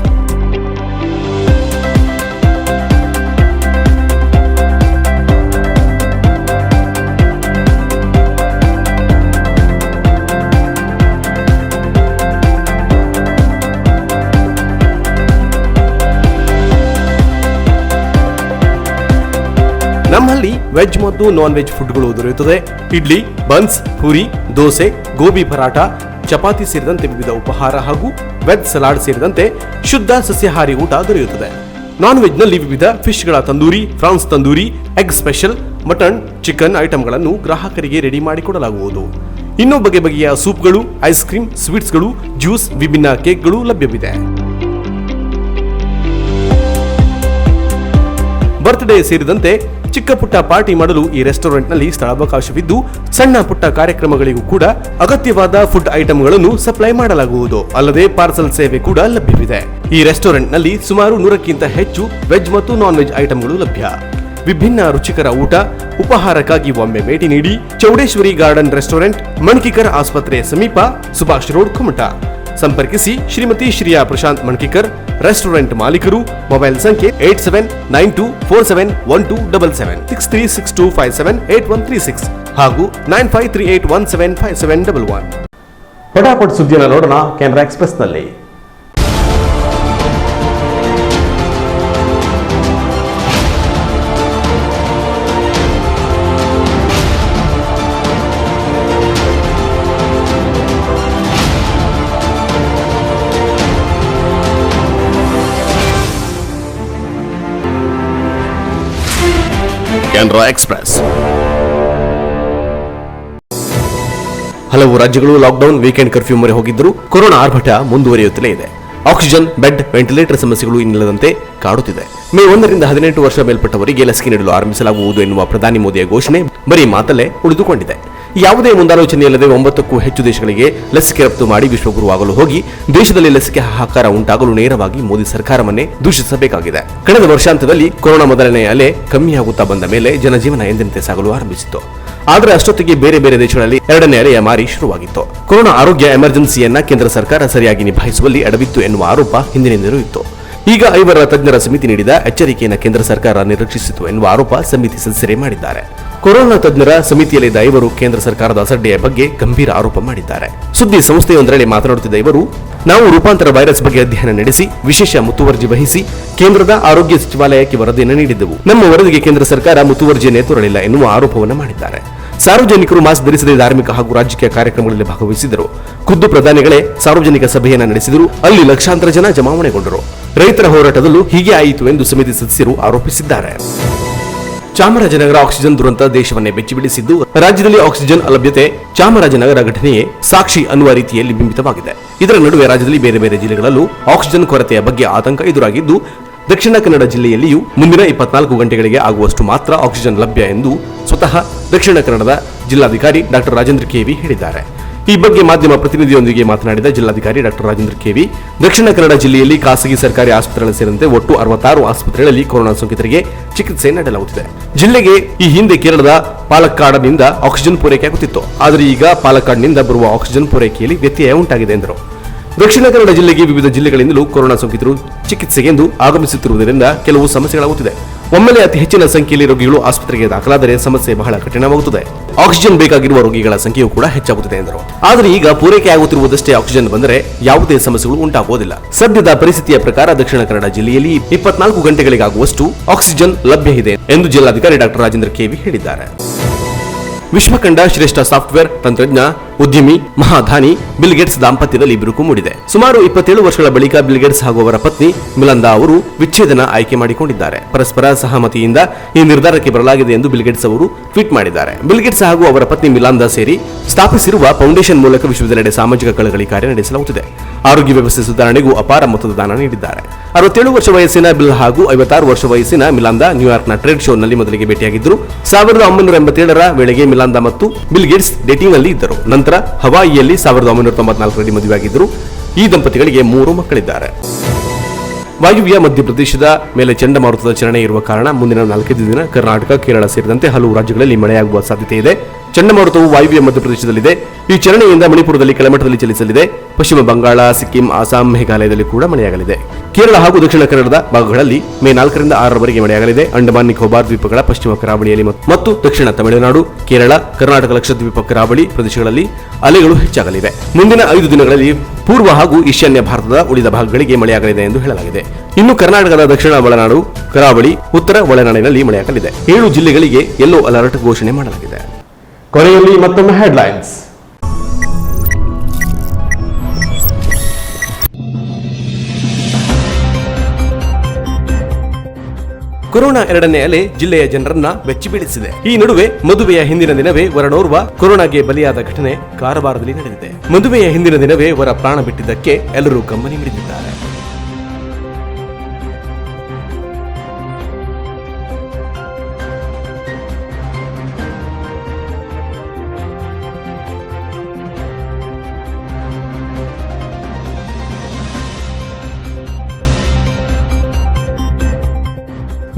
ನಮ್ಮಲ್ಲಿ ವೆಜ್ ಮತ್ತು ನಾನ್ ವೆಜ್ ಫುಡ್ಗಳು ದೊರೆಯುತ್ತದೆ. ಇಡ್ಲಿ, ಬನ್ಸ್, ಪೂರಿ, ದೋಸೆ, ಗೋಬಿ ಪರಾಟ, ಚಪಾತಿ ಸೇರಿದಂತೆ ವಿವಿಧ ಉಪಹಾರ ಹಾಗೂ ವೆಜ್ ಸಲಾಡ್ ಸೇರಿದಂತೆ ಶುದ್ಧ ಸಸ್ಯಾಹಾರಿ ಊಟ ದೊರೆಯುತ್ತದೆ. ನಾನ್ ವೆಜ್ ನಲ್ಲಿ ವಿವಿಧ ಫಿಶ್ಗಳ tandoori, prawns tandoori, egg special, mutton, chicken ಐಟಂಗಳನ್ನು ಗ್ರಾಹಕರಿಗೆ ರೆಡಿ ಮಾಡಿಕೊಡಲಾಗುವುದು. ಇನ್ನೂ ಬಗೆ ಬಗೆಯ ಸೂಪ್ಗಳು, ಐಸ್ ಕ್ರೀಮ್, ಸ್ವೀಟ್ಸ್ಗಳು, ಜ್ಯೂಸ್, ವಿಭಿನ್ನ ಕೇಕ್ಗಳು ಲಭ್ಯವಿದೆ. ಬರ್ತ್ಡೇ ಸೇರಿದಂತೆ ಚಿಕ್ಕ ಪುಟ್ಟ ಪಾರ್ಟಿ ಮಾಡಲು ಈ ರೆಸ್ಟೋರೆಂಟ್ನಲ್ಲಿ ಸ್ಥಳಾವಕಾಶವಿದ್ದು ಸಣ್ಣ ಪುಟ್ಟ ಕಾರ್ಯಕ್ರಮಗಳಿಗೂ ಕೂಡ ಅಗತ್ಯವಾದ ಫುಡ್ ಐಟಂಗಳನ್ನು ಸಪ್ಲೈ ಮಾಡಲಾಗುವುದು. ಅಲ್ಲದೆ ಪಾರ್ಸಲ್ ಸೇವೆ ಕೂಡ ಲಭ್ಯವಿದೆ. ಈ ರೆಸ್ಟೋರೆಂಟ್ನಲ್ಲಿ ಸುಮಾರು 100ಕ್ಕಿಂತ ಹೆಚ್ಚು ವೆಜ್ ಮತ್ತು ನಾನ್ ವೆಜ್ ಐಟಂಗಳು ಲಭ್ಯ. ವಿಭಿನ್ನ ರುಚಿಕರ ಊಟ, ಉಪಹಾರಕ್ಕಾಗಿ ಒಮ್ಮೆ ಭೇಟಿ ನೀಡಿ. ಚೌಡೇಶ್ವರಿ ಗಾರ್ಡನ್ ರೆಸ್ಟೋರೆಂಟ್, ಮಣ್ಕಿಕರ್ ಆಸ್ಪತ್ರೆ ಸಮೀಪ, ಸುಭಾಷ್ ರೋಡ್, ಕುಮಟಾ. ಸಂಪರ್ಕಿಸಿ ಶ್ರೀಮತಿ ಶ್ರೀಯಾ ಪ್ರಶಾಂತ್ ಮಣ್ಕಿಕರ್, ರೆಸ್ಟೋರೆಂಟ್ ಮಾಲೀಕರು. ಮೊಬೈಲ್ ಸಂಖ್ಯೆ 8792471277, 6362578136 ಹಾಗೂ 9538175711. ಪಟಾಪಟ್ ಸುದ್ದಿಯನ್ನು ನೋಡೋಣ ಕೆನರಾ ಎಕ್ಸ್‌ಪ್ರೆಸ್‌ನಲ್ಲಿ. ಕೆನರಾ ಎಕ್ಸ್‌ಪ್ರೆಸ್. ಹಲವು ರಾಜ್ಯಗಳು ಲಾಕ್ಡೌನ್, ವೀಕೆಂಡ್ ಕರ್ಫ್ಯೂ ಮೊರೆ ಹೋಗಿದ್ದರೂ ಕೊರೋನಾ ಆರ್ಭಟ ಮುಂದುವರಿಯುತ್ತಲೇ ಇದೆ. ಆಕ್ಸಿಜನ್, ಬೆಡ್, ವೆಂಟಿಲೇಟರ್ ಸಮಸ್ಯೆಗಳು ಇನ್ನಿಲ್ಲದಂತೆ ಕಾಡುತ್ತಿದೆ. ಮೇ 1ರಿಂದ 18 ವರ್ಷ ಮೇಲ್ಪಟ್ಟವರಿಗೆ ಲಸಿಕೆ ನೀಡಲು ಆರಂಭಿಸಲಾಗುವುದು ಎನ್ನುವ ಪ್ರಧಾನಿ ಮೋದಿಯ ಘೋಷಣೆ ಬರೀ ಮಾತಲ್ಲೇ ಉಳಿದುಕೊಂಡಿದೆ. ಯಾವುದೇ ಮುಂದಾಲೋಚನೆಯಿಲ್ಲದೆ 9ಕ್ಕೂ ಹೆಚ್ಚು ದೇಶಗಳಿಗೆ ಲಸಿಕೆ ರಫ್ತು ಮಾಡಿ ವಿಶ್ವಗುರುವಾಗಲು ಹೋಗಿ ದೇಶದಲ್ಲಿ ಲಸಿಕೆ ಹಾಹಾಕಾರ ಉಂಟಾಗಲು ನೇರವಾಗಿ ಮೋದಿ ಸರ್ಕಾರವನ್ನೇ ದೂಷಿಸಬೇಕಾಗಿದೆ. ಕಳೆದ ವರ್ಷಾಂತ್ಯದಲ್ಲಿ ಕೊರೋನಾ ಮೊದಲನೇ ಅಲೆ ಕಮ್ಮಿಯಾಗುತ್ತಾ ಬಂದ ಮೇಲೆ ಜನಜೀವನ ಎಂದಿನಂತೆ ಸಾಗಲು ಆರಂಭಿಸಿತ್ತು. ಆದರೆ ಅಷ್ಟೊತ್ತಿಗೆ ಬೇರೆ ಬೇರೆ ದೇಶಗಳಲ್ಲಿ ಎರಡನೇ ಅಲೆಯ ಮಾರಿ ಶುರುವಾಗಿತ್ತು. ಕೊರೋನಾ ಆರೋಗ್ಯ ಎಮರ್ಜೆನ್ಸಿಯನ್ನ ಕೇಂದ್ರ ಸರ್ಕಾರ ಸರಿಯಾಗಿ ನಿಭಾಯಿಸುವಲ್ಲಿ ಎಡವಿತ್ತು ಎನ್ನುವ ಆರೋಪ ಹಿಂದಿನಿಂದಲೂ ಇತ್ತು. ಈಗ 5 ತಜ್ಞರ ಸಮಿತಿ ನೀಡಿದ ಎಚ್ಚರಿಕೆಯನ್ನು ಕೇಂದ್ರ ಸರ್ಕಾರ ನಿರ್ಲಕ್ಷಿಸಿತು ಎನ್ನುವ ಆರೋಪ ಸಮಿತಿ ಸದಸ್ಯರೇ ಮಾಡಿದ್ದಾರೆ. ಕೊರೋನಾ ತಜ್ಞರ ಸಮಿತಿಯಲ್ಲಿದ್ದ ಇವರು ಕೇಂದ್ರ ಸರ್ಕಾರದ ಅಸಡ್ಡೆಯ ಬಗ್ಗೆ ಗಂಭೀರ ಆರೋಪ ಮಾಡಿದ್ದಾರೆ. ಸುದ್ದಿ ಸಂಸ್ಥೆಯೊಂದರಲ್ಲಿ ಮಾತನಾಡುತ್ತಿದ್ದ ಇವರು, ನಾವು ರೂಪಾಂತರ ವೈರಸ್ ಬಗ್ಗೆ ಅಧ್ಯಯನ ನಡೆಸಿ ವಿಶೇಷ ಮುತುವರ್ಜಿ ವಹಿಸಿ ಕೇಂದ್ರದ ಆರೋಗ್ಯ ಸಚಿವಾಲಯಕ್ಕೆ ವರದಿಯನ್ನು ನೀಡಿದ್ದೆವು. ನಮ್ಮ ವರದಿಗೆ ಕೇಂದ್ರ ಸರ್ಕಾರ ಮುತುವರ್ಜಿಯನ್ನೇ ತೋರಲಿಲ್ಲ ಎನ್ನುವ ಆರೋಪವನ್ನು ಮಾಡಿದ್ದಾರೆ. ಸಾರ್ವಜನಿಕರು ಮಾಸ್ಕ್ ಧರಿಸದೆ ಧಾರ್ಮಿಕ ಹಾಗೂ ರಾಜಕೀಯ ಕಾರ್ಯಕ್ರಮಗಳಲ್ಲಿ ಭಾಗವಹಿಸಿದರು. ಖುದ್ದು ಪ್ರಧಾನಿಗಳೇ ಸಾರ್ವಜನಿಕ ಸಭೆಯನ್ನ ನಡೆಸಿದರು. ಅಲ್ಲಿ ಲಕ್ಷಾಂತರ ಜನ ಜಮಾವಣೆಗೊಂಡರು. ರೈತರ ಹೋರಾಟದಲ್ಲೂ ಹೀಗೆ ಆಯಿತು ಎಂದು ಸಮಿತಿ ಸದಸ್ಯರು ಆರೋಪಿಸಿದ್ದಾರೆ. ಚಾಮರಾಜನಗರ ಆಕ್ಸಿಜನ್ ದುರಂತ ದೇಶವನ್ನೇ ಬೆಚ್ಚಿಬೀಳಿಸಿದ್ದು, ರಾಜ್ಯದಲ್ಲಿ ಆಕ್ಸಿಜನ್ ಅಲಭ್ಯತೆ ಚಾಮರಾಜನಗರ ಘಟನೆಯೇ ಸಾಕ್ಷಿ ಅನ್ನುವ ರೀತಿಯಲ್ಲಿ ಬಿಂಬಿತವಾಗಿದೆ. ಇದರ ನಡುವೆ ರಾಜ್ಯದಲ್ಲಿ ಬೇರೆ ಬೇರೆ ಜಿಲ್ಲೆಗಳಲ್ಲೂ ಆಕ್ಸಿಜನ್ ಕೊರತೆಯ ಬಗ್ಗೆ ಆತಂಕ ಎದುರಾಗಿದ್ದು, ದಕ್ಷಿಣ ಕನ್ನಡ ಜಿಲ್ಲೆಯಲ್ಲಿಯೂ ಮುಂದಿನ 24 ಗಂಟೆಗಳಿಗೆ ಆಗುವಷ್ಟು ಮಾತ್ರ ಆಕ್ಸಿಜನ್ ಲಭ್ಯ ಎಂದು ಸ್ವತಃ ದಕ್ಷಿಣ ಕನ್ನಡದ ಜಿಲ್ಲಾಧಿಕಾರಿ ಡಾಕ್ಟರ್ ರಾಜೇಂದ್ರ ಕೆವಿ ಹೇಳಿದ್ದಾರೆ. ಈ ಬಗ್ಗೆ ಮಾಧ್ಯಮ ಪ್ರತಿನಿಧಿಯೊಂದಿಗೆ ಮಾತನಾಡಿದ ಜಿಲ್ಲಾಧಿಕಾರಿ ಡಾಕ್ಟರ್ ರಾಜೇಂದ್ರ ಕೆವಿ, ದಕ್ಷಿಣ ಕನ್ನಡ ಜಿಲ್ಲೆಯಲ್ಲಿ ಖಾಸಗಿ ಸರ್ಕಾರಿ ಆಸ್ಪತ್ರೆಗಳ ಸೇರಿದಂತೆ ಒಟ್ಟು 66 ಆಸ್ಪತ್ರೆಗಳಲ್ಲಿ ಕೊರೋನಾ ಸೋಂಕಿತರಿಗೆ ಚಿಕಿತ್ಸೆ ನೀಡಲಾಗುತ್ತಿದೆ. ಜಿಲ್ಲೆಗೆ ಈ ಹಿಂದೆ ಕೇರಳದ ಪಾಲಕ್ಕಾಡ್ನಿಂದ ಆಕ್ಸಿಜನ್ ಪೂರೈಕೆಯಾಗುತ್ತಿತ್ತು. ಆದರೆ ಈಗ ಪಾಲಕ್ಕಾಡ್ನಿಂದ ಬರುವ ಆಕ್ಸಿಜನ್ ಪೂರೈಕೆಯಲ್ಲಿ ವ್ಯತ್ಯಯ ಉಂಟಾಗಿದೆ ಎಂದರು. ದಕ್ಷಿಣ ಕನ್ನಡ ಜಿಲ್ಲೆಗೆ ವಿವಿಧ ಜಿಲ್ಲೆಗಳಿಂದಲೂ ಕೊರೋನಾ ಸೋಂಕಿತರು ಚಿಕಿತ್ಸೆಗೆಂದು ಆಗಮಿಸುತ್ತಿರುವುದರಿಂದ ಕೆಲವು ಸಮಸ್ಯೆಗಳಾಗುತ್ತಿದೆ. ಒಮ್ಮೆಲೆ ಅತಿ ಹೆಚ್ಚಿನ ಸಂಖ್ಯೆಯಲ್ಲಿ ರೋಗಿಗಳು ಆಸ್ಪತ್ರೆಗೆ ದಾಖಲಾದರೆ ಸಮಸ್ಯೆ ಬಹಳ ಕಠಿಣವಾಗುತ್ತದೆ. ಆಕ್ಸಿಜನ್ ಬೇಕಾಗಿರುವ ರೋಗಿಗಳ ಸಂಖ್ಯೆಯೂ ಕೂಡ ಹೆಚ್ಚಾಗುತ್ತದೆ ಎಂದರು. ಆದರೆ ಈಗ ಪೂರೈಕೆಯಾಗುತ್ತಿರುವುದಷ್ಟೇ ಆಕ್ಸಿಜನ್ ಬಂದರೆ ಯಾವುದೇ ಸಮಸ್ಯೆಗಳು ಉಂಟಾಗುವುದಿಲ್ಲ. ಸದ್ಯದ ಪರಿಸ್ಥಿತಿಯ ಪ್ರಕಾರ ದಕ್ಷಿಣ ಕನ್ನಡ ಜಿಲ್ಲೆಯಲ್ಲಿ 24 ಗಂಟೆಗಳಿಗಾಗುವಷ್ಟು ಆಕ್ಸಿಜನ್ ಲಭ್ಯ ಇದೆ ಎಂದು ಜಿಲ್ಲಾಧಿಕಾರಿ ಡಾಕ್ಟರ್ ರಾಜೇಂದ್ರ ಕೆವಿ ಹೇಳಿದ್ದಾರೆ. ವಿಶ್ವಕಂಡ ಶ್ರೇಷ್ಠ ಸಾಫ್ಟ್ವೇರ್ ತಂತ್ರಜ್ಞ ಉದ್ಯಮಿ ಮಹಾಧಾನಿ ಬಿಲ್ ಗೇಟ್ಸ್ ದಾಂಪತ್ಯದಲ್ಲಿ ಬಿರುಕು ಮೂಡಿದೆ. ಸುಮಾರು 27 ವರ್ಷಗಳ ಬಳಿಕ ಬಿಲ್ ಗೇಟ್ಸ್ ಹಾಗೂ ಅವರ ಪತ್ನಿ ಮಿಲಾಂಡಾ ಅವರು ವಿಚ್ಛೇದನ ಆಯ್ಕೆ ಮಾಡಿಕೊಂಡಿದ್ದಾರೆ. ಪರಸ್ಪರ ಸಹಮತಿಯಿಂದ ಈ ನಿರ್ಧಾರಕ್ಕೆ ಬರಲಾಗಿದೆ ಎಂದು ಬಿಲ್ ಗೇಟ್ಸ್ ಅವರು ಟ್ವೀಟ್ ಮಾಡಿದ್ದಾರೆ. ಬಿಲ್ ಗೇಟ್ಸ್ ಹಾಗೂ ಅವರ ಪತ್ನಿ ಮಿಲಾಂಡಾ ಸೇರಿ ಸ್ಥಾಪಿಸಿರುವ ಫೌಂಡೇಶನ್ ಮೂಲಕ ವಿಶ್ವದೆಲ್ಲೆಡೆ ಸಾಮಾಜಿಕ ಕಳಕಳಿ ಕಾರ್ಯ ನಡೆಸಲಾಗುತ್ತಿದೆ. ಆರೋಗ್ಯ ವ್ಯವಸ್ಥೆ ಸುಧಾರಣೆಗೂ ಅಪಾರ ಮೊತ್ತದ ದಾನ ನೀಡಿದ್ದಾರೆ. 67 ವರ್ಷ ವಯಸ್ಸಿನ ಬಿಲ್ ಹಾಗೂ 56 ವರ್ಷ ವಯಸ್ಸಿನ ಮಿಲಾಂಡಾ ನ್ಯೂಯಾರ್ಕ್ನ ಟ್ರೇಡ್ ಶೋನಲ್ಲಿ ಮೊದಲಿಗೆ ಭೇಟಿಯಾಗಿದ್ದರು. 1987ರ ವೇಳೆಗೆ ಮಿಲಾಂಡಾ ಮತ್ತು ಬಿಲ್ ಗೇಟ್ಸ್ ಡೇಟಿಂಗ್ನಲ್ಲಿ ಇದ್ದರು. ನಂತರ ಹವಾಯಿಯಲ್ಲಿ 1994ರಲ್ಲಿ ಮದುವೆಯಾಗಿದ್ದರು. ಈ ದಂಪತಿಗಳಿಗೆ 3 ಮಕ್ಕಳಿದ್ದಾರೆ. ವಾಯುವ್ಯ ಮಧ್ಯಪ್ರದೇಶದ ಮೇಲೆ ಚಂಡಮಾರುತದ ಚಲನೆ ಇರುವ ಕಾರಣ ಮುಂದಿನ 4 ದಿನ ಕರ್ನಾಟಕ, ಕೇರಳ ಸೇರಿದಂತೆ ಹಲವು ರಾಜ್ಯಗಳಲ್ಲಿ ಮಳೆಯಾಗುವ ಸಾಧ್ಯತೆ ಇದೆ. ಚಂಡಮಾರುತವು ವಾಯುವ್ಯ ಮಧ್ಯಪ್ರದೇಶದಲ್ಲಿದೆ. ಈ ಚಲನೆಯಿಂದ ಮಣಿಪುರದಲ್ಲಿ ಕೆಳಮಟ್ಟದಲ್ಲಿ ಚಲಿಸಲಿದೆ. ಪಶ್ಚಿಮ ಬಂಗಾಳ, ಸಿಕ್ಕಿಂ, ಅಸ್ಸಾಂ, ಮೇಘಾಲಯದಲ್ಲಿ ಕೂಡ ಮಳೆಯಾಗಲಿದೆ. ಕೇರಳ ಹಾಗೂ ದಕ್ಷಿಣ ಕನ್ನಡದ ಭಾಗಗಳಲ್ಲಿ ಮೇ 4ರಿಂದ 6ರವರೆಗೆ ಮಳೆಯಾಗಲಿದೆ. ಅಂಡಮಾನ್ ನಿಕೋಬಾರ್ ದ್ವೀಪಗಳ ಪಶ್ಚಿಮ ಕರಾವಳಿಯಲ್ಲಿ ಮತ್ತು ದಕ್ಷಿಣ ತಮಿಳುನಾಡು, ಕೇರಳ, ಕರ್ನಾಟಕ, ಲಕ್ಷದ್ವೀಪ ಕರಾವಳಿ ಪ್ರದೇಶಗಳಲ್ಲಿ ಅಲೆಗಳು ಹೆಚ್ಚಾಗಲಿವೆ. ಮುಂದಿನ 5 ದಿನಗಳಲ್ಲಿ ಪೂರ್ವ ಹಾಗೂ ಈಶಾನ್ಯ ಭಾರತದ ಉಳಿದ ಭಾಗಗಳಿಗೆ ಮಳೆಯಾಗಲಿದೆ ಎಂದು ಹೇಳಲಾಗಿದೆ. ಇನ್ನು ಕರ್ನಾಟಕದ ದಕ್ಷಿಣ ಒಳನಾಡು, ಕರಾವಳಿ, ಉತ್ತರ ಒಳನಾಡಿನಲ್ಲಿ ಮಳೆಯಾಗಲಿದೆ. 7 ಜಿಲ್ಲೆಗಳಿಗೆ ಯೆಲ್ಲೋ ಅಲರ್ಟ್ ಘೋಷಣೆ ಮಾಡಲಾಗಿದೆ. ಕೊನೆಯಲ್ಲಿ ಮತ್ತೊಮ್ಮೆ ಹೆಡ್ಲೈನ್ಸ್. ಕೊರೋನಾ 2ನೇ ಅಲೆ ಜಿಲ್ಲೆಯ ಜನರನ್ನ ಬೆಚ್ಚಿಬೀಳಿಸಿದೆ. ಈ ನಡುವೆ ಮದುವೆಯ ಹಿಂದಿನ ದಿನವೇ ವರನೋರ್ವ ಕೊರೋನಾಗೆ ಬಲಿಯಾದ ಘಟನೆ ಕಾರವಾರದಲ್ಲಿ ನಡೆದಿದೆ. ಮದುವೆಯ ಹಿಂದಿನ ದಿನವೇ ವರ ಪ್ರಾಣ ಬಿಟ್ಟಿದ್ದಕ್ಕೆ ಎಲ್ಲರೂ ಕಂಬನಿ ಮಿಡಿದಿದ್ದಾರೆ.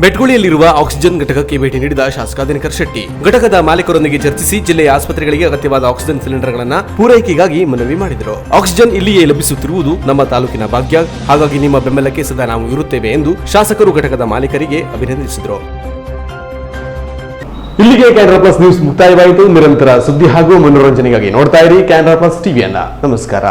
ಬೆಟ್ಗುಳಿಯಲ್ಲಿರುವ ಆಕ್ಸಿಜನ್ ಘಟಕಕ್ಕೆ ಭೇಟಿ ನೀಡಿದ ಶಾಸಕ ದಿನಕರ್ ಶೆಟ್ಟಿ ಘಟಕದ ಮಾಲೀಕರೊಂದಿಗೆ ಚರ್ಚಿಸಿ ಜಿಲ್ಲೆಯ ಆಸ್ಪತ್ರೆಗಳಿಗೆ ಅಗತ್ಯವಾದ ಆಕ್ಸಿಜನ್ ಸಿಲಿಂಡರ್ಗಳನ್ನ ಪೂರೈಕೆಗಾಗಿ ಮನವಿ ಮಾಡಿದರು. ಆಕ್ಸಿಜನ್ ಇಲ್ಲಿಯೇ ಲಭಿಸುತ್ತಿರುವುದು ನಮ್ಮ ತಾಲೂಕಿನ ಭಾಗ್ಯ, ಹಾಗಾಗಿ ನಿಮ್ಮ ಬೆಂಬಲಕ್ಕೆ ಸದಾ ನಾವು ಇರುತ್ತೇವೆ ಎಂದು ಶಾಸಕರು ಘಟಕದ ಮಾಲೀಕರಿಗೆ ಅಭಿನಂದಿಸಿದರು. ಇಲ್ಲಿಗೆ ಕ್ಯಾನ್ರಾ ಪ್ಲಸ್ ನ್ಯೂಸ್ ಮುಕ್ತಾಯವಾಯಿತು. ನಿರಂತರ ಸುದ್ದಿ ಹಾಗೂ ಮನೋರಂಜನೆಗಾಗಿ ನೋಡ್ತಾ ಇರಿ ಕ್ಯಾನ್ರಾ ಪ್ಲಸ್ ಟಿವಿಯನ್ನ. ನಮಸ್ಕಾರ.